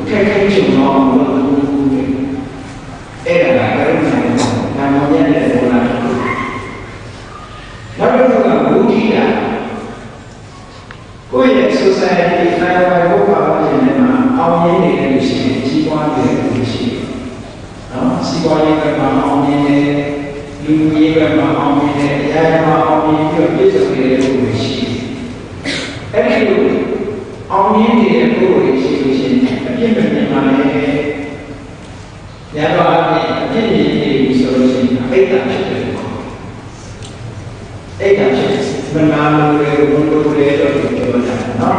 ခက်ခဲချုံအောင်လို့အဲ့ဒါကကရုဏာနဲ့နာမမြတ်တဲ့ဘောရနောက်တစ်ခုကဘုဒ္ဓိတာကိုယ့်ရဲ့ society တိုင်းဝိုင်းဘုရားဘာသာနဲ့မှာအောင်မြင်နေတဲ့လူရှိတယ်ကြီးပွားနေတဲ့လူရှိတယ်နော်စီးပွားရေးကမှအောင်မြင်တယ်လူကြီးကမှအောင်မြင်တယ်အရာမှာအောင်မြင်ပြီးတော့ပြည့်စုံနေတဲ့လူတွေရှိတယ်အဲ့ဒီလိုအောင်မြင်နေတဲ့လူတွေရှိလို့ရှိရင်အပြည့်မဲ့နေမှာလည်းရတော့အပြည့်မြင်နေပြီဆိုလို့ရှိရင်အိတ်တာဖြစ်တယ်အဲ့ဒါဖြစ်မနာလို့လေဘုံတို့လေတော့ပြောကြတယ်နော်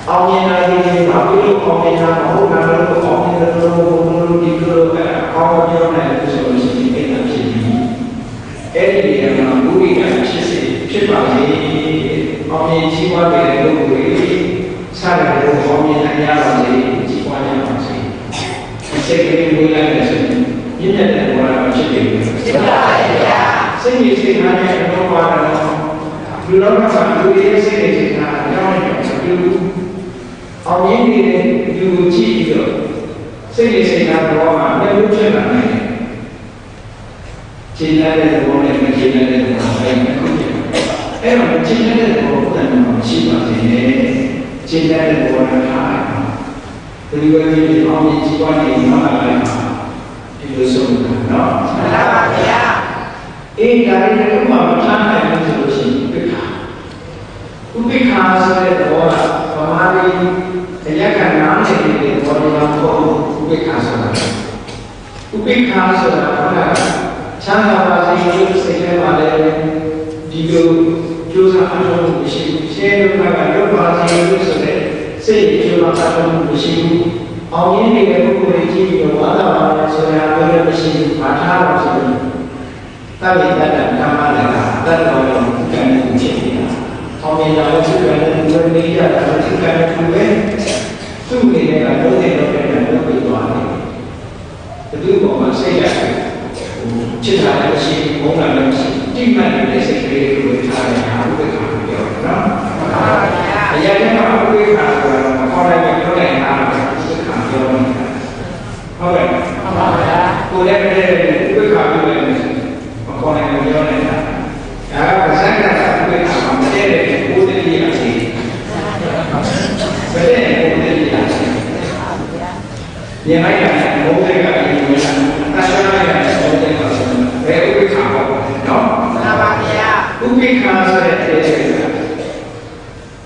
အောင်မြင်လာရင်ဘာဖြစ်လို့အောင်မြင်လာမဟုတ်လားလို့အောင်မြင်တယ်လို့ဘုံတို့ဒီလိုပဲအောင်ပြောနေတယ်ဆိုလို့ရှိရင်အဲ့ဒါဖြစ်ပြီအဲ့ဒီနေရာမှာဘုရားဖြစ်စေဖြစ်ပါစေအောင်မြင်ကြီးပွားတဲ့လူတွေစားတယ်လို့အောင်မြင်နိုင်ရပါစေကြီးပွားကြပါစေစိတ်ကလေးဝေးလိုက်တဲ့ဆိုရင်မြင့်မြတ်တဲ့ဘောရဖြစ်တယ်ဖြစ်ပါဗျာစိတ်ကြီးစိတ်ထားတဲ့ဘောပါတော့လူတော်ကလူရဲ့စိတ်ကြီးထားအကြောင်းကြောင့်ဒီအောင်မြင်နေတဲ့လူကိုကြည့်ပြီးတော့ စိတ်တွေစိတ်ဓာတ်ဘောမှာအမျိုးဖြစ်လာနိုင်တယ်ခြေလက်တဲ့ဘောနဲ့မခြေလက်တဲ့ဘောအဲ့ဒါခုဖြစ်အဲ့တော့ခြေလက်တဲ့ဘောကိုယ်တိုင်မှာရှိပါသေးတယ်ခြေလက်တဲ့ဘောကထားတယ်ဒီလိုကြီးအောင်ကြီးကြီးပွားနေမှာလည်းဒီလိုဆိုတာနော်မှန်ပါဗျာအေးဒါရီလည်းမှမထားနိုင်ဘူးဆိုလို့ရှိရင်ဥပိ္ပခာဆိုတဲ့ဘောကဗမာပြည်တရားကနားနေတဲ့ဘောတွေမှာပေါ့ဥပိ္ပခာဆိုတာဥပိ္ပခာဆိုတာကချမ်းသာပါစေလို့စိတ်ထဲမှာလည်းဒီလိုကြိုးစားအထောက်အကူရှိဘူးရှင်းလို့ကရုပ်ပါစေလို့ဆိုတဲ့စိတ်ကြိုးစားအထောက်အကူရှိဘူးအောင်ရင်းနေတဲ့ပုဂ္ဂိုလ်ကြီးကြီးကိုဝါသာပါဆိုတာလည်းမရှိဘူးဘာထားလို့ဆိုရင်တတ်ရတဲ့ဓမ္မလည်းတတ်တော်ရုံကံကိုဖြစ်နေတာအောင်မြင်တာလည်းသူကလည်းဒီလိုနေရတာလည်းသူကလည်းသူပဲသူ့အနေနဲ့ကလုံးတဲ့တော့ပြန်လုပ်ပြီးသွားတယ်ဒီလိုပေါ်မှာစိတ်ရတယ်ချစ်တာလည်းရှိဘုံတာလည်းရှိတိမှတ်တဲ့စိတ်ကလေးကိုထားရတာဥပ္ပခါပြောတာနော်အရာတွေကဥပ္ပခါဆိုတာခေါ်လိုက်ပြောလိုက်တာဥပ္ပခါပြောနေတာဟုတ်ကဲ့မှန်ပါဗျာကိုလည်းပဲဥပ္ပခါပြောလိုက်တယ်မခေါ်နိုင်ဘူးပြောနေတာဒါကဇက်ကဥပ္ပခါမှာမတည့်တဲ့ဘုဒ္ဓကြီးအစီဘယ်နဲ့ဘုဒ္ဓကြီးအစီဒီမိုက်ကဘုဒ္ဓကအရင်ကတခြားလိုက်ဘုဒ္ဓကဘယ်ဥပ္ပခါပေါ့နော်မှန်ပါဗျာဥပ္ပခါဆိုတဲ့အဲ့ဒီ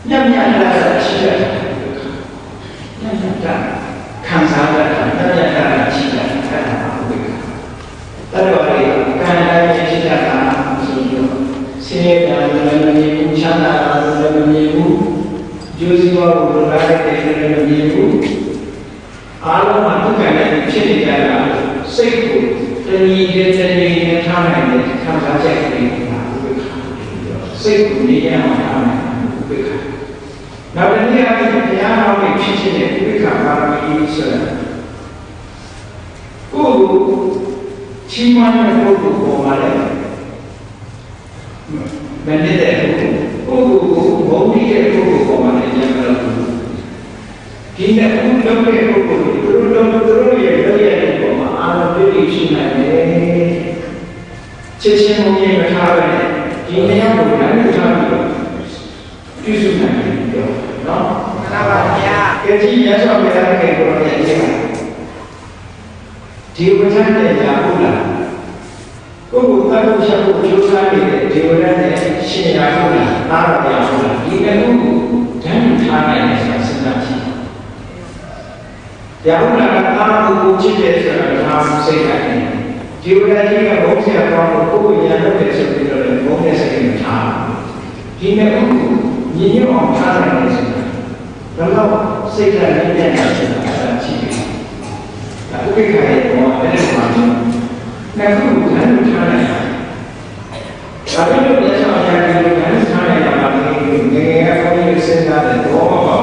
ညံ့ညံ့လာတာရှိတယ်ညံ့ညံ့တာခံစားရတာညံ့ညံ့တာရှိတယ်အဲ့ဒါဥပ္ပခါအဲ့တော့ဒီကံတိုင်းရှိတာဆိုတော့ဆင်းရဲတာလည်းမမြင်ဘူးချမ်းသာတာလည်းမမြင်ဘူးကျိုးစီးပွားကိုလာတဲ့တယ်လည်းမမြင်ဘူးအားလုံးမှာဒုက္ခနဲ့ဖြစ်နေကြတာစိတ်ကိုတဏှီနဲ့ထားနိုင်တဲ့ခံစားချက်ကလေးကဥပ္ပခါစိတ်ကိုနေရအောင်ထားနိုင်ဥပ္ပခါနောက်တစ်နည်းအားဖြင့်ဘုရားတော်ရဲ့ဖြစ်တဲ့ဥပ္ပခါပါရမီဆိုတာကိုယ်ကိုချီးမွမ်းတဲ့ပုဂ္ဂိုလ်ပေါ်မှာလည်းမနေတဲ့ပုဂ္ဂိုလ်ကိုဘုံပြီးတဲ့ပုဂ္ဂိုလ်ပေါ်မှာလည်းဉာဏ်တော်ဒီနဲ့ဘုလုံးတဲ့ပုဂ္ဂိုလ်ကိုတို့ရဲ့လုပ်ရတဲ့ပုံမှာအာရုံပြုပြီးရှိနိုင်တယ်ချစ်ချင်းမုန်းရင်မထားပဲဒီနေရာကိုလည်းထားပြီးပြုစုနိုင်တယ်ပြောနော်မှန်ပါဗျာကြည်ရသော်ဘုရားရဲ့ကိုယ်တော်ရဲ့အရေးဒီဝိဇ္ဇာနဲ့ကြာဘူးလားကိုယ်ကိုတတ်လို့ချက်ဖို့ကြိုးစားနေတဲ့ဒီဝိဇ္ဇာနဲ့ရှင်ရဘူးလားအားရပါဘူးလားဒီအမှုကိုဓာတ်ထားနိုင်တယ်ဆိုတာစဉ်းစားကြည့်ရာဟုလာကအာဟုကိုချစ်တယ်ဆိုတာကအာဟုစိတ်တိုင်းဒီဝိဇ္ဇာကြီးကဘုံဆရာကောင်းလို့ကိုယ်ကိုရလုပ်တယ်ဆိုပြီးတော့ဘုံနဲ့စိတ်ကိုထားဒီနဲ့ကိုညီညွတ်အောင်ထားနိုင်တယ်ဆိုတာဘယ်တော့စိတ်ကလည်းညံ့ညံ့နေတာရှိတယ်ဒါဥပ္ပခါရဲ့ဘောဘယ်နဲ့မှမဟုတ်ဘူးခုကလည်းထားနိုင်တယ်ဒါပေမဲ့လက်ဆောင်ရာဒီလိုလည်းထားနိုင်တာပါလေငယ်ငယ်ကဘုန်းကြီးစဉ်းစားတယ်တော့မပေါ့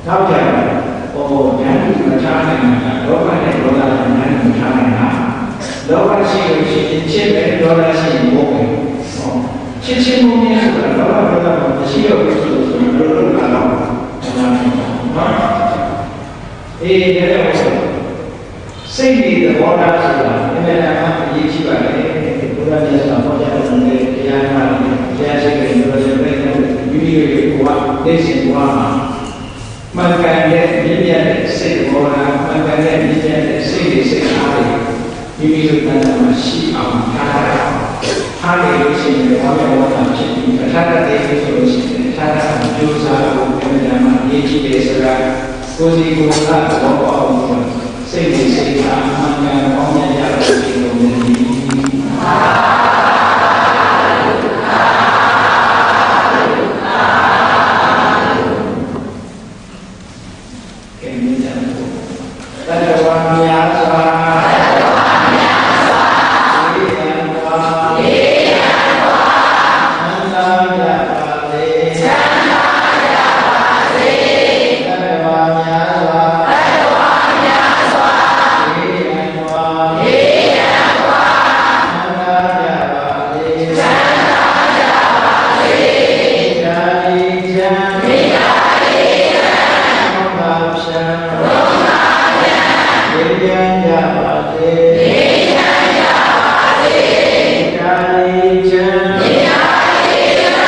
နောက်ကြတယ်ဟောဉာဏ်ကိုမထားနိုင်တာလောဘနဲ့ဒေါသနဲ့ဉာဏ်ကိုထားနိုင်တာလောဘရှိလို့ရှိရင်ချစ်တယ်ဒေါသရှိရင်ဘုံပဲချစ်ချင်းဘုံနဲ့ဆိုတာလောဘဒေါသမရှိတော့ဘူးဆိုတော့ဘယ်လိုလုပ်ရအောင်အေးဒါလည်းစိတ်ဒီသဘောထားဆိုတာအမှန်တမ်းအရေးကြီးပါတယ်ဘုရားမြတ်စွာဘုရားတော်ရဲ့တရားနာတရားရှိတဲ့ဘုရားရဲ့ပြည့်တဲ့မိမိရဲ့ဘဝသိစဉ်ဘဝမှာမှန်ကန်တဲ့မြင့်မြတ်တဲ့စိတ်သဘောထားမှန်ကန်တဲ့မြင့်မြတ်တဲ့စိတ်တွေစိတ်အားတွေမိမိတို့တဏ္ဍာမှာရှိအောင်ထားရအောင်ထားရလို့ရှိရင်ဘာမှဝါဒဖြစ်ပြီးပဋ္ဌာန်းတဲ့ဆိုလို့ရှိရင်ထားတာကြိုးစားဖို့အမှန်တမ်းအရေးကြီးတယ်ဆိုတာကိုယ်စီကိုယ်ကဘောပေါအောင်စိတ်နဲ့စိတ်အားမှန်ကန်ပေါင်းရတဲ့ဒီလိုမျိုးဒီ ချမ်းကြပါစေနေချမ်းကြပါစေဒါလေးချမ်းနေရာလေးချမ်း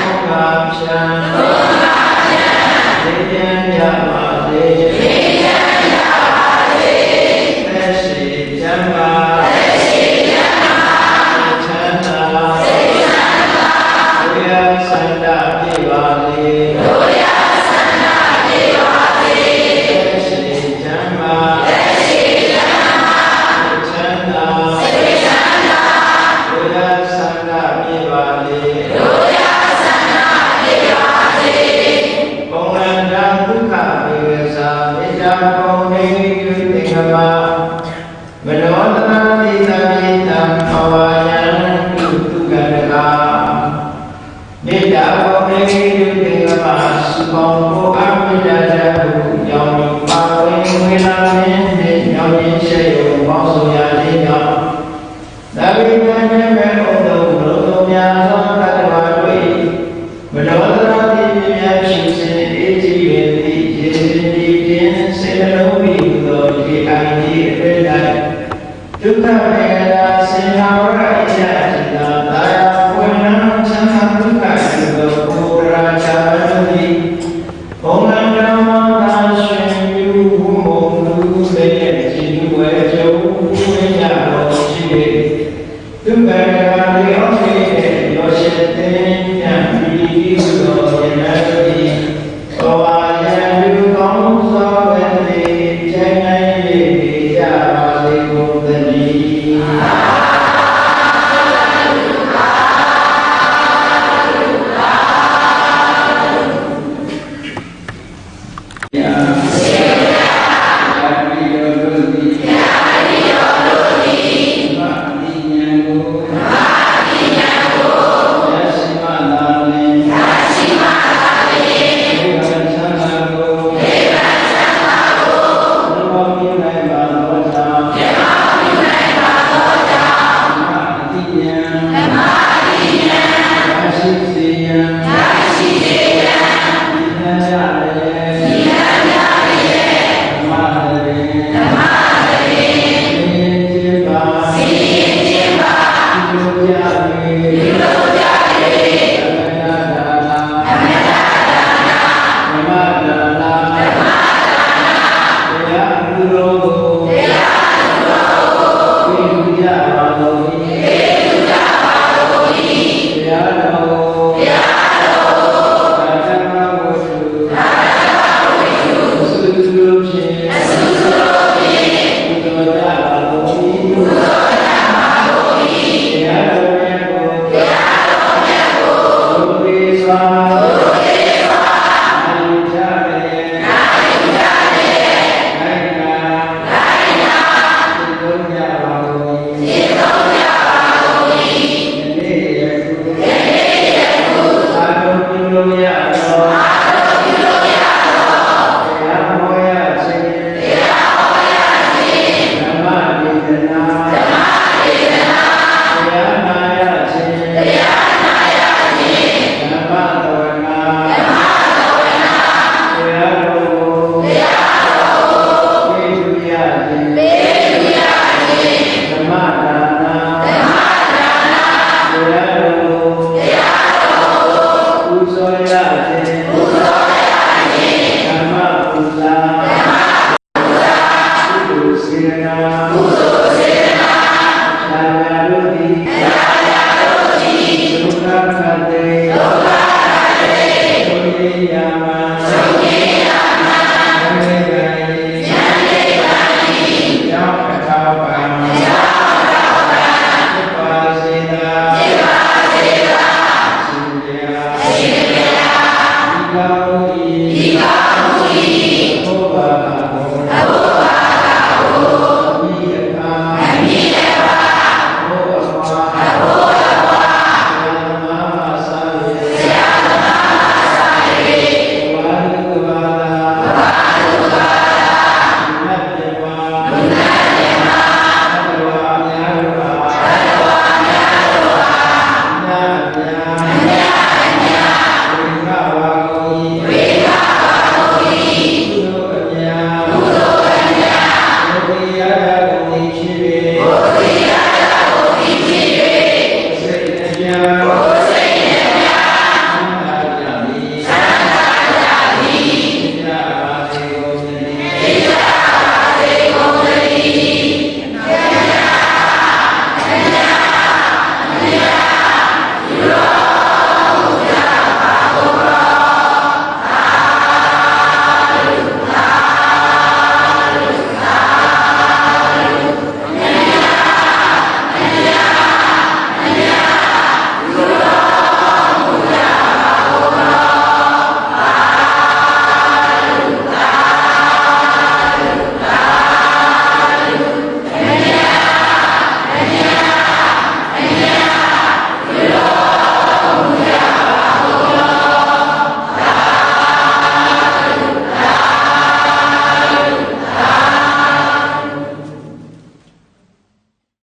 ဘုရားချမ်းဘုရားချမ်းနေချမ်းကြပါစေနေချမ်းကြပါစေသက်ရှိချမ်းပါသက်ရှိချမ်းပါချမ်းသာစိတ်ချမ်းသာဘုရားဆန္ဒပြပါစေဘုရားဆန္ဒပြပါစေသက်ရှိချမ်းပါသက်ရှိချမ်းပါချမ်းသာစိတ်ချမ်းသာဘုရားဆန္ဒပြပါစေဘုရားဆန္ဒပြပါစေဘုံလန္တာဒုက္ခဝေဒသာမေတ္တာပုံနေတုသင်္ကမမနောတနာတိတပိတံဘဝယံတုတုကရကမေတ္တာပုံနေတုသင်္ကမစုပေါင်းကိုအမိတ္တတဟုကြောင့်ပါဝင်ဝေလာမင်းနှင့်ညောင်းရင်ရှိရုံပေါင်းဆိုရခြင်းကြောင့်သာဝိမမေမေဩတော်ဘုလိုတော်များသောတတ္တဝါတို့မနောတနာတိမြတ်ရှိစေအေးကြီးပေသည်ယေစီတိခြင်းစေတလုံးမိသောဒီအိုင်ဒီအတွေ့၌ဒုက္ခဝေဒနာဆင်ဟာဝရအရာတိတာဒါယဝေနံချမ်းသာဒုက္ခရှိသောဘုရားချာတို့သည်ဘုံလံဓမ္မသာရှင်ပြုဘုံလူစေခြင်းဝေကျုံဝိညာတော်ရှိ၏ဒုက္ခရာလေဩစေရောရှိတဲ့ဉာဏ်ပြီးသောဉာဏ်တို့သည်ဘဝယံလူကောင်းသောဝေတိချိန်နိုင်၏ကြပါစေကုန်သတည်းHallelujah.